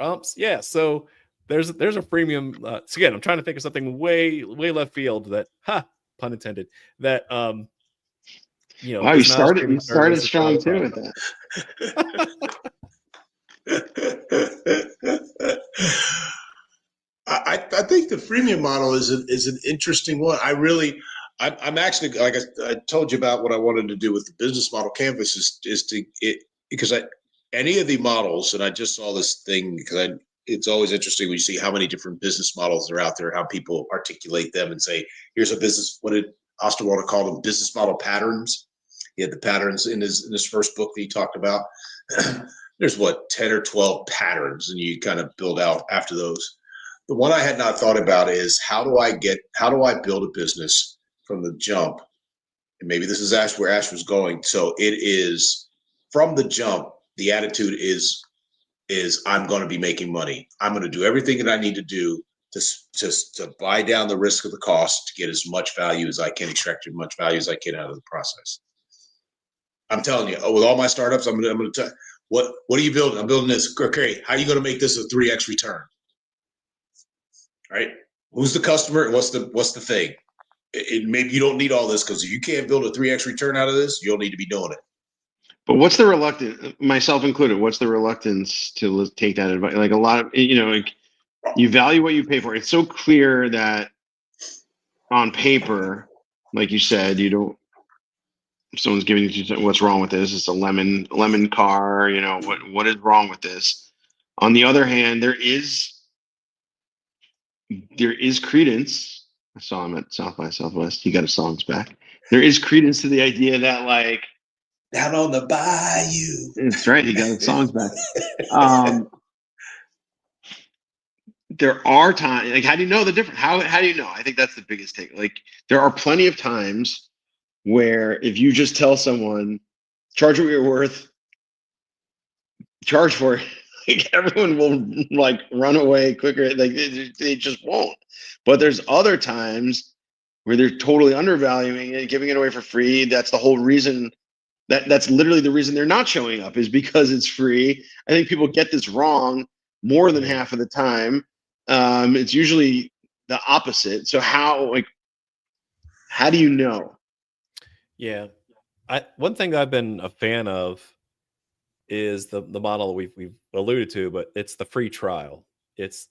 umps. Yeah. So there's a freemium. So again, I'm trying to think of something way left field that, pun intended, that you know, Wow, is not a streaming you started service, strong it's not a too product. with that. I think the freemium model is an interesting one. I'm actually, like I told you about what I wanted to do with the business model canvas because any of the models, and I just saw this thing because it's always interesting when you see how many different business models are out there, how people articulate them and say, here's a business. What did Osterwalder call them? Business model patterns. He had the patterns in his first book that he talked about. There's 10 or 12 patterns, and you kind of build out after those. The one I had not thought about is how do I build a business from the jump? And maybe this is where Ash was going. So it is from the jump, the attitude is I'm going to be making money. I'm going to do everything that I need to do to buy down the risk of the cost to get as much value as I can, extract as much value as I can out of the process. I'm telling you, with all my startups, I'm going to tell what are you building? I'm building this. Okay, how are you going to make this a 3x return? Right? Who's the customer? What's the thing? Maybe you don't need all this, because if you can't build a 3x return out of this, you'll need to be doing it. But what's the reluctance, myself included, what's the reluctance to take that advice? Like a lot of, you know, like you value what you pay for. It's so clear that on paper, like you said, you don't, if someone's giving you what's wrong with this, it's a lemon car, you know, what is wrong with this? On the other hand, there is credence. I saw him at South by Southwest. He got his songs back. There is credence to the idea that, like, down on the bayou. That's right. He got his songs back. There are times, like, how do you know the difference? How do you know? I think that's the biggest take. Like, there are plenty of times where if you just tell someone, charge what you're worth, charge for it, like, everyone will like run away quicker. Like they just won't. But there's other times where they're totally undervaluing it, giving it away for free. That's the whole reason. That's literally the reason they're not showing up, is because it's free. I think people get this wrong more than half of the time. It's usually the opposite. So how do you know? Yeah. One thing I've been a fan of is the model we've alluded to, but it's the free trial. It's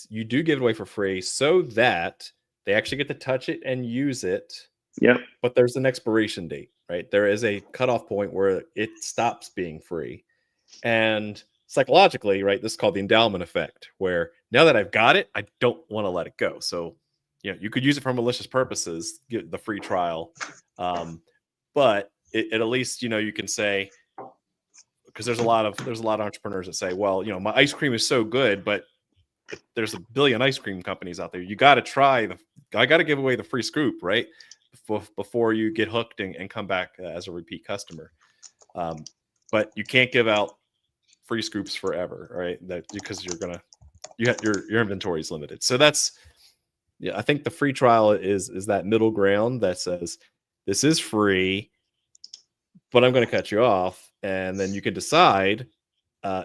you do give it away for free so that they actually get to touch it and use it. Yep. But there's an expiration date, right? There is a cutoff point where it stops being free. And psychologically, right, this is called the endowment effect, where now that I've got it, I don't want to let it go. So, you know, you could use it for malicious purposes, get the free trial. But it at least, you know, you can say, because there's a lot of entrepreneurs that say, well, you know, my ice cream is so good, but there's a billion ice cream companies out there. You got to I got to give away the free scoop, right? Before you get hooked and come back as a repeat customer. But you can't give out free scoops forever, right? That because your inventory is limited. So that's, yeah, I think the free trial is that middle ground that says this is free, but I'm going to cut you off, and then you can decide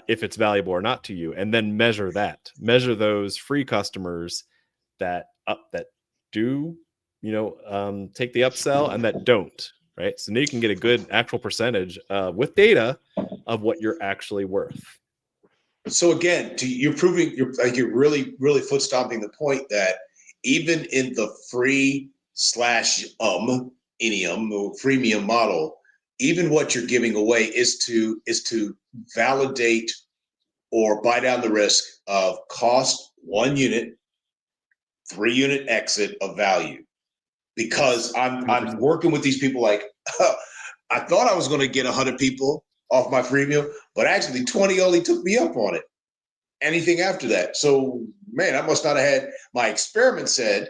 if it's valuable or not to you, and then measure those free customers that do take the upsell and that don't, right? So now you can get a good actual percentage with data of what you're actually worth. So again, you're proving you're really foot stomping the point that even in the free slash inium or freemium model, even what you're giving away is to validate or buy down the risk of cost 1 unit, 3 unit exit of value. Because I'm working with these people like I thought I was going to get 100 people off my freemium, but actually 20 only took me up on it. Anything after that. So, man, I must not have had, my experiment said,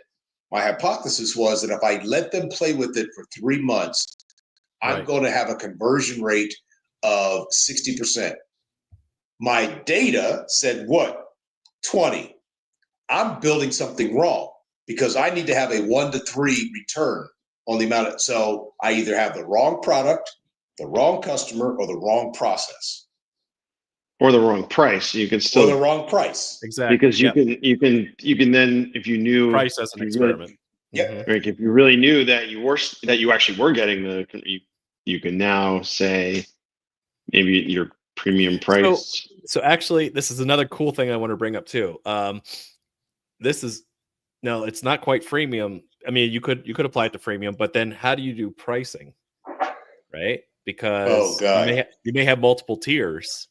my hypothesis was that if I let them play with it for 3 months, I'm going to have a conversion rate of 60%. My data said what? 20. I'm building something wrong because I need to have a 1 to 3 return on the amount of, so I either have the wrong product, the wrong customer, or the wrong process. Or the wrong price. You can still, or the wrong price. Exactly. Because you can then, if you knew, price as an experiment. Like if you really knew that you actually were getting you can now say maybe your premium price. So actually, this is another cool thing I want to bring up too. This is, no, it's not quite freemium. I mean, you could apply it to freemium, but then how do you do pricing, right? Because you may have multiple tiers,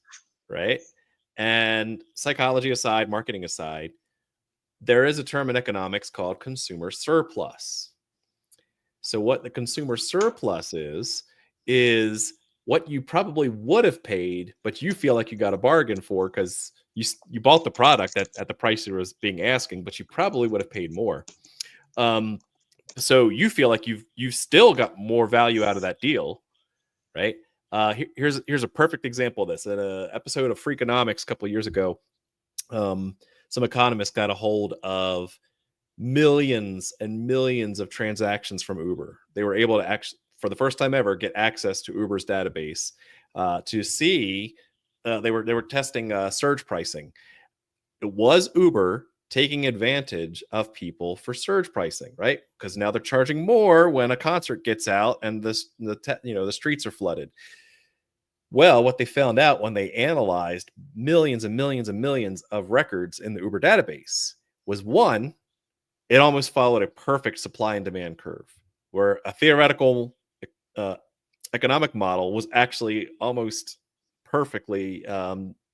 right? And psychology aside, marketing aside, there is a term in economics called consumer surplus. So what the consumer surplus is what you probably would have paid, but you feel like you got a bargain for because you bought the product at the price it was being asking, but you probably would have paid more. So you feel like you've still got more value out of that deal, right? Here's a perfect example of this. In an episode of Freakonomics a couple of years ago, some economists got a hold of millions and millions of transactions from Uber. They were able to actually, for the first time ever, get access to Uber's database to see. They were testing surge pricing. It was Uber taking advantage of people for surge pricing, right? Because now they're charging more when a concert gets out and the streets are flooded. Well, what they found out when they analyzed millions and millions and millions of records in the Uber database was, one, it almost followed a perfect supply and demand curve, where a theoretical economic model was actually almost perfectly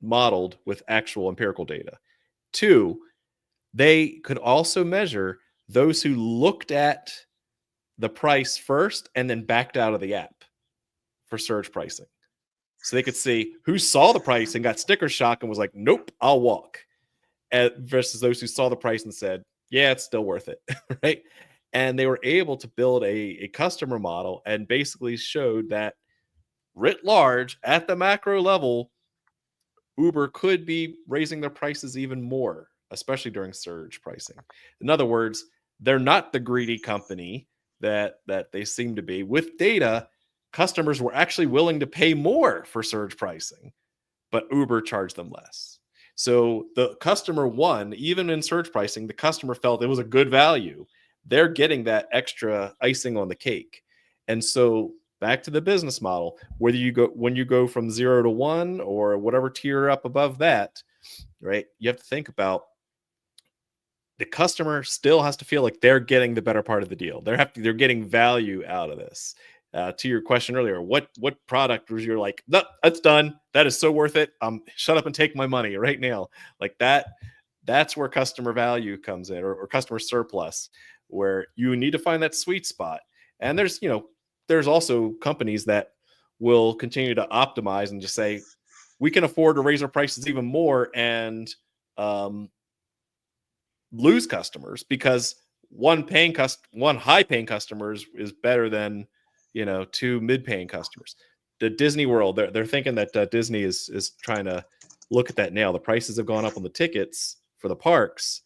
modeled with actual empirical data. Two, they could also measure those who looked at the price first and then backed out of the app for surge pricing. So they could see who saw the price and got sticker shock and was like, nope, I'll walk. Versus those who saw the price and said, yeah, it's still worth it, right? And they were able to build a customer model and basically showed that writ large at the macro level, Uber could be raising their prices even more, especially during surge pricing. In other words, they're not the greedy company that they seem to be. With data, customers were actually willing to pay more for surge pricing, but Uber charged them less. So the customer won, even in surge pricing, the customer felt it was a good value. They're getting that extra icing on the cake. And so back to the business model, when you go from 0 to 1 or whatever tier up above that, right? You have to think about the customer still has to feel like they're getting the better part of the deal. They're getting value out of this. To your question earlier, what product was you're like, no, that's done. That is so worth it. Shut up and take my money right now. Like that. That's where customer value comes in, or customer surplus, where you need to find that sweet spot. And there's also companies that will continue to optimize and just say, we can afford to raise our prices even more and lose customers because one high paying customers is better than 2 mid paying customers. the Disney World, they're thinking that Disney is trying to look at that now. The prices have gone up on the tickets for the parks,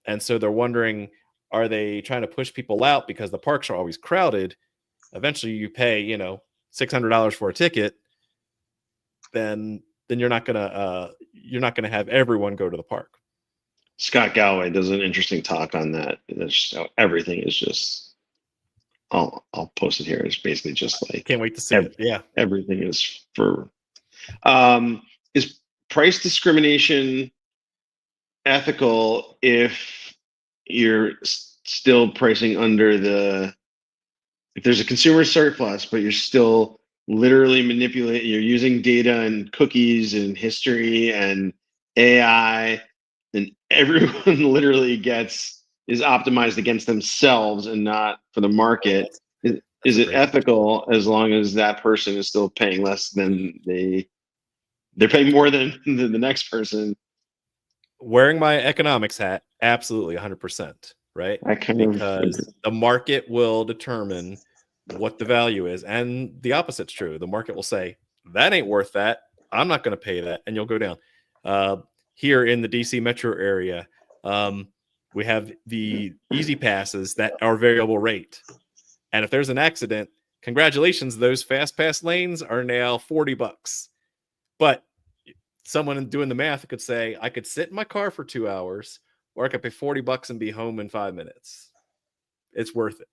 and so they're wondering, are they trying to push people out because the parks are always crowded? Eventually, you pay $600 for a ticket, then you're not gonna have everyone go to the park. Scott Galloway does an interesting talk on that. That's just how everything is just. I'll post it here. It's basically just like Can't wait to see it. Yeah. everything is for. Is price discrimination ethical if you're still pricing under the? If there's a consumer surplus, but you're still literally manipulating, you're using data and cookies and history and AI, and everyone literally is optimized against themselves and not for the market. Is it ethical as long as that person is still paying less than they're paying more than the next person? Wearing my economics hat, absolutely 100%, right? Because the market will determine what the value is, and the opposite's true. The market will say, that ain't worth that. I'm not going to pay that, and you'll go down. Here in the DC metro area, we have the easy passes that are variable rate. And if there's an accident, congratulations, those fast pass lanes are now $40. But someone doing the math could say, I could sit in my car for 2 hours, or I could pay $40 and be home in 5 minutes. It's worth it.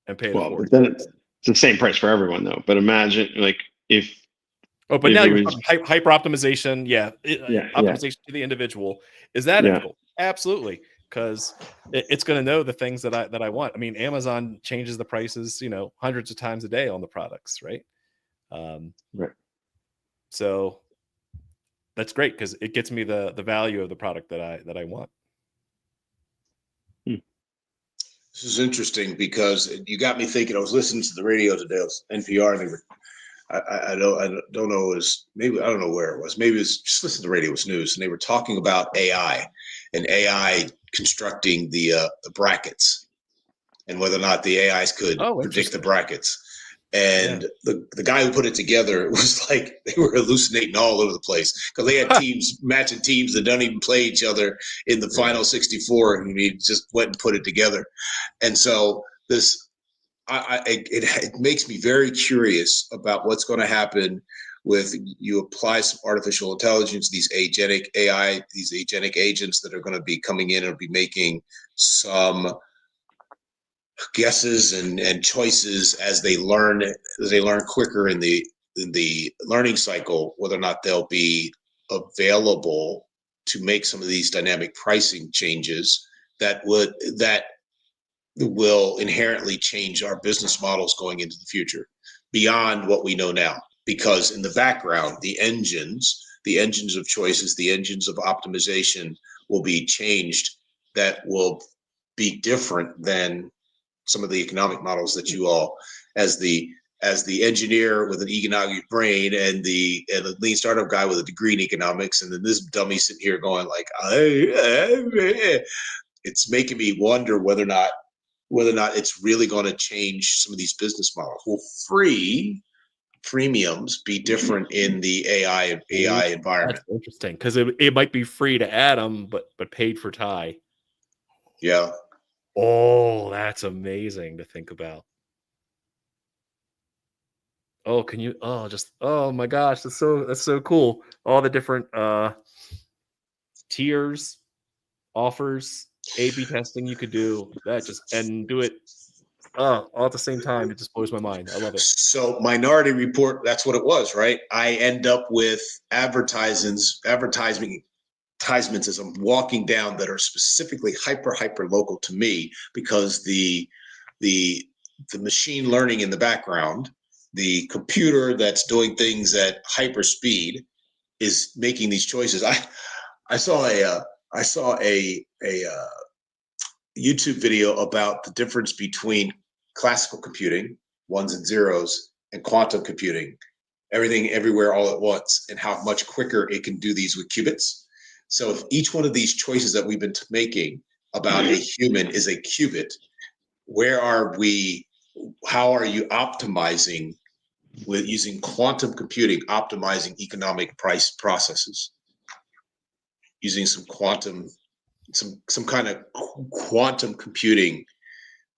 And pay well, but then it's the same price for everyone, though. But imagine, like, if now you're talking hyper optimization, optimization to the individual. Is that ethical? Absolutely, because it's going to know the things that I want. I mean, Amazon changes the prices, hundreds of times a day on the products, right? Right. So that's great because it gets me the value of the product that I want. This is interesting because you got me thinking. I was listening to the radio today, it was NPR, and they were, I don't know, maybe I don't know where it was. Maybe it was just listen to the radio, it was news, and they were talking about AI and AI constructing the brackets and whether or not the AIs could predict the brackets. And the guy who put it together, it was like they were hallucinating all over the place because they had matching teams that don't even play each other in the final 64, and he just went and put it together. And so this, it makes me very curious about what's going to happen with you apply some artificial intelligence, these agentic AI, these agentic agents that are going to be coming in and be making some guesses and choices as they learn quicker in the learning cycle, whether or not they'll be available to make some of these dynamic pricing changes that will inherently change our business models going into the future beyond what we know now. Because in the background, the engines of choices, the engines of optimization will be changed that will be different than some of the economic models that you all, as the engineer with an economic brain and the lean startup guy with a degree in economics, and then this dummy sitting here going like, it's making me wonder whether or not it's really going to change some of these business models. Will freemiums be different in the AI environment? That's interesting because it might be free to add them, but paid for tie. Yeah. Oh, that's amazing to think about. Oh, can you? Oh my gosh, that's so cool. All the different tiers, offers, A/B testing you could do that and do it all at the same time. It just blows my mind. I love it. So Minority Report, that's what it was, right? I end up with advertisements as I'm walking down that are specifically hyper local to me, because the machine learning in the background, the computer that's doing things at hyper speed is making these choices. I saw a YouTube video about the difference between classical computing, ones and zeros, and quantum computing, everything everywhere all at once, and how much quicker it can do these with qubits. So if each one of these choices that we've been making about a human is a qubit, where are we? How are you optimizing with using quantum computing, optimizing economic price processes, using some kind of quantum computing.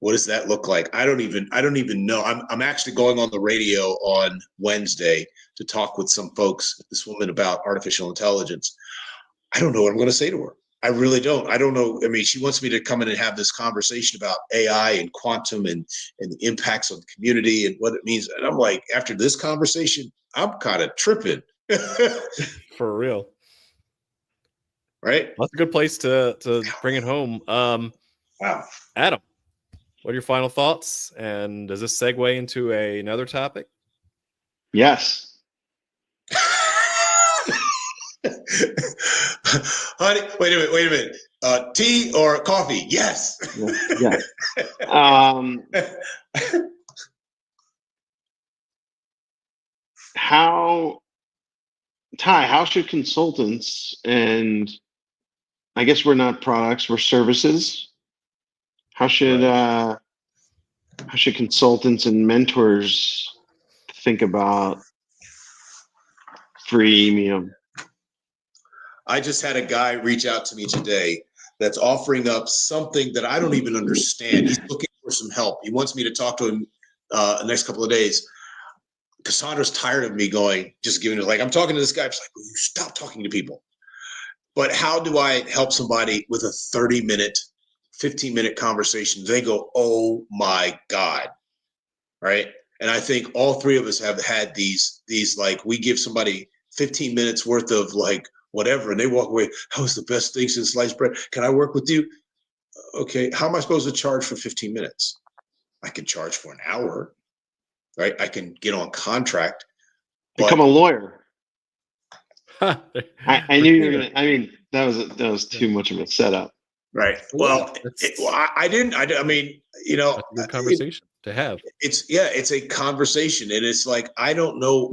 What does that look like? I don't even know. I'm actually going on the radio on Wednesday to talk with some folks, this woman, about artificial intelligence. I don't know what I'm going to say to her. I really don't. I don't know. I mean, she wants me to come in and have this conversation about AI and quantum and the impacts on the community and what it means. And I'm like, after this conversation, I'm kind of tripping. For real. Right? That's a good place to bring it home. Wow. Adam, what are your final thoughts? And does this segue into another topic? Yes. Honey, wait a minute. Tea or coffee? Yes. Yeah. How should consultants, and I guess we're not products, we're services. How should consultants and mentors think about freemium? I just had a guy reach out to me today that's offering up something that I don't even understand. He's looking for some help. He wants me to talk to him the next couple of days. Cassandra's tired of me just giving it, like, I'm talking to this guy. She's like, will you stop talking to people? But how do I help somebody with a 30-minute, 15-minute conversation? They go, oh my God. Right. And I think all three of us have had these like, we give somebody 15 minutes worth of like whatever, and they walk away. That was the best thing since sliced bread. Can I work with you? Okay. How am I supposed to charge for 15 minutes? I can charge for an hour, right? I can get on contract. Become a lawyer. I knew you were Recruiter. gonna. I mean, that was too much of a setup. Right. Well, I didn't. I mean, you know, That's a good conversation to have. It's a conversation, and it's like, I don't know.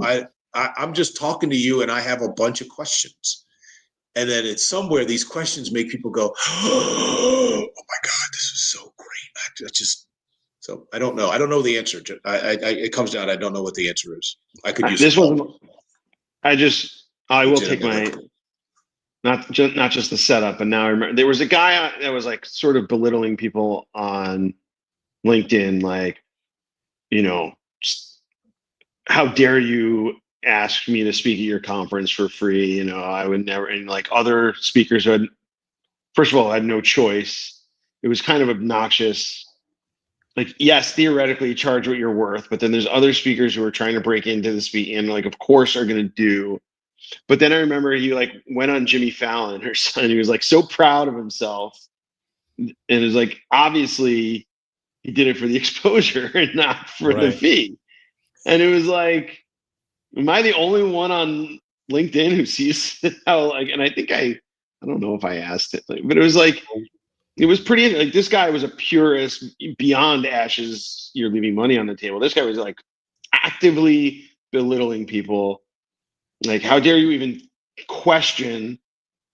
I'm just talking to you, and I have a bunch of questions, and then it's somewhere these questions make people go, oh my God, this was so great. So I don't know. I don't know the answer to. It comes down. I don't know what the answer is. I could use This some wasn't. I will take my not just the setup, but now I remember there was a guy that was like sort of belittling people on LinkedIn, like, you know, how dare you ask me to speak at your conference for free? You know, I would never. And like other speakers who had, first of all, had no choice. It was kind of obnoxious. Like, yes, theoretically charge what you're worth, but then there's other speakers who are trying to break into the speak and like, of course, are going to do. But then I remember he like went on Jimmy Fallon or something. He was like so proud of himself, and it was like, obviously he did it for the exposure and not for the fee. And it was like, am I the only one on LinkedIn who sees how like? And I think I don't know if I asked it, but it was like, it was pretty, like, this guy was a purist beyond ashes. You're leaving money on the table. This guy was like actively belittling people. Like, how dare you even question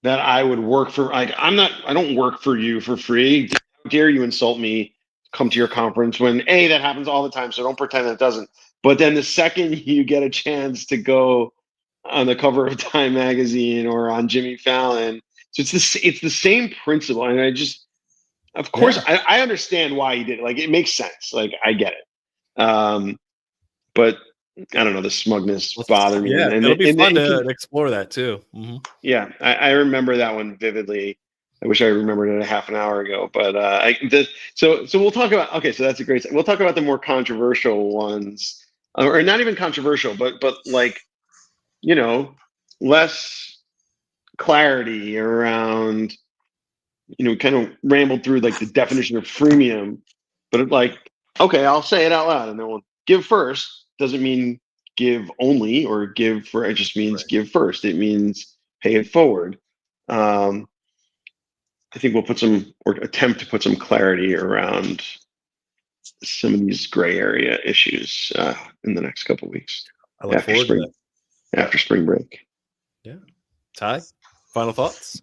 that I would work for, like, I don't work for you for free. How dare you insult me, come to your conference when that happens all the time. So don't pretend that it doesn't. But then the second you get a chance to go on the cover of Time magazine or on Jimmy Fallon, so it's the same principle. And I just, of course, I understand why he did it. Like, it makes sense. Like, I get it. But I don't know, the smugness bothered me. Yeah, it'll be fun to explore that too. Mm-hmm. Yeah, I remember that one vividly. I wish I remembered it a half an hour ago. But so we'll talk about. Okay, so that's a great. We'll talk about the more controversial ones, or not even controversial, but like, you know, less clarity around. You know, kind of rambled through like the definition of freemium, but like, okay, I'll say it out loud, and then we'll give first. Doesn't mean give only or give for. It just means give first. It means pay it forward. I think we'll put some or attempt to put some clarity around some of these gray area issues in the next couple of weeks. I look forward to that. After spring break. Yeah. Ty, final thoughts?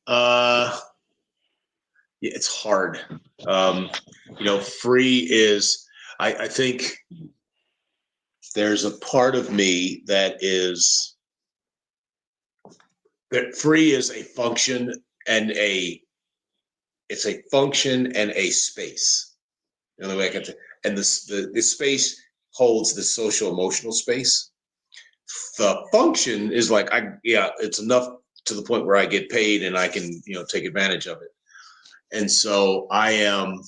Yeah, it's hard. You know, free is, I think there's a part of me that free is a function and it's a function and a space. The only way I can and the space holds the social emotional space. The function is like it's enough to the point where I get paid and I can take advantage of it. And so I am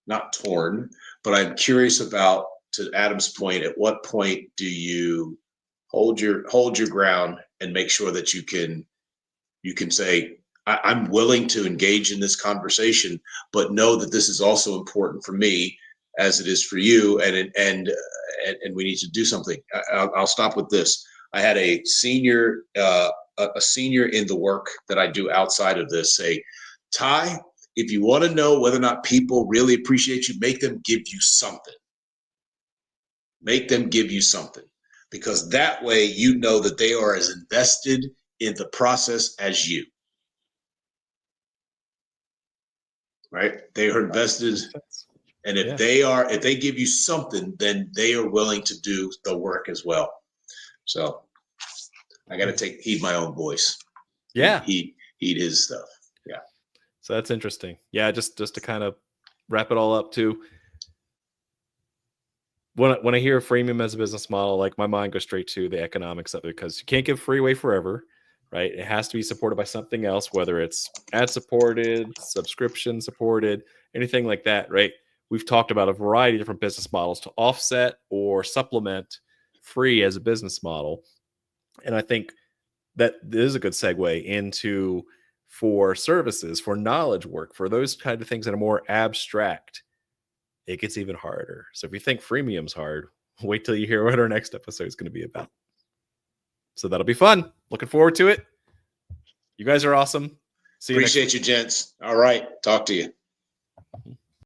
not torn, but I'm curious about, to Adam's point, at what point do you hold your ground and make sure that you can say, I'm willing to engage in this conversation, but know that this is also important for me as it is for you, and we need to do something. I'll stop with this. I had a senior in the work that I do outside of this say, Ty, if you want to know whether or not people really appreciate you, make them give you something. Make them give you something, because that way you know that they are as invested in the process as you. Right? They are invested, and if they give you something, then they are willing to do the work as well. So I got to heed my own voice. Yeah, heed his stuff. Yeah. So that's interesting. Yeah, just to kind of wrap it all up too. When I hear freemium as a business model, like my mind goes straight to the economics of it, because you can't give free away forever, right? It has to be supported by something else, whether it's ad supported, subscription supported, anything like that, right? We've talked about a variety of different business models to offset or supplement free as a business model. And I think that is a good segue into, for services, for knowledge work, for those kind of things that are more abstract, it gets even harder. So if you think freemium's hard, wait till you hear what our next episode is going to be about. So that'll be fun. Looking forward to it. You guys are awesome. See you. Appreciate you, gents. All right. Talk to you.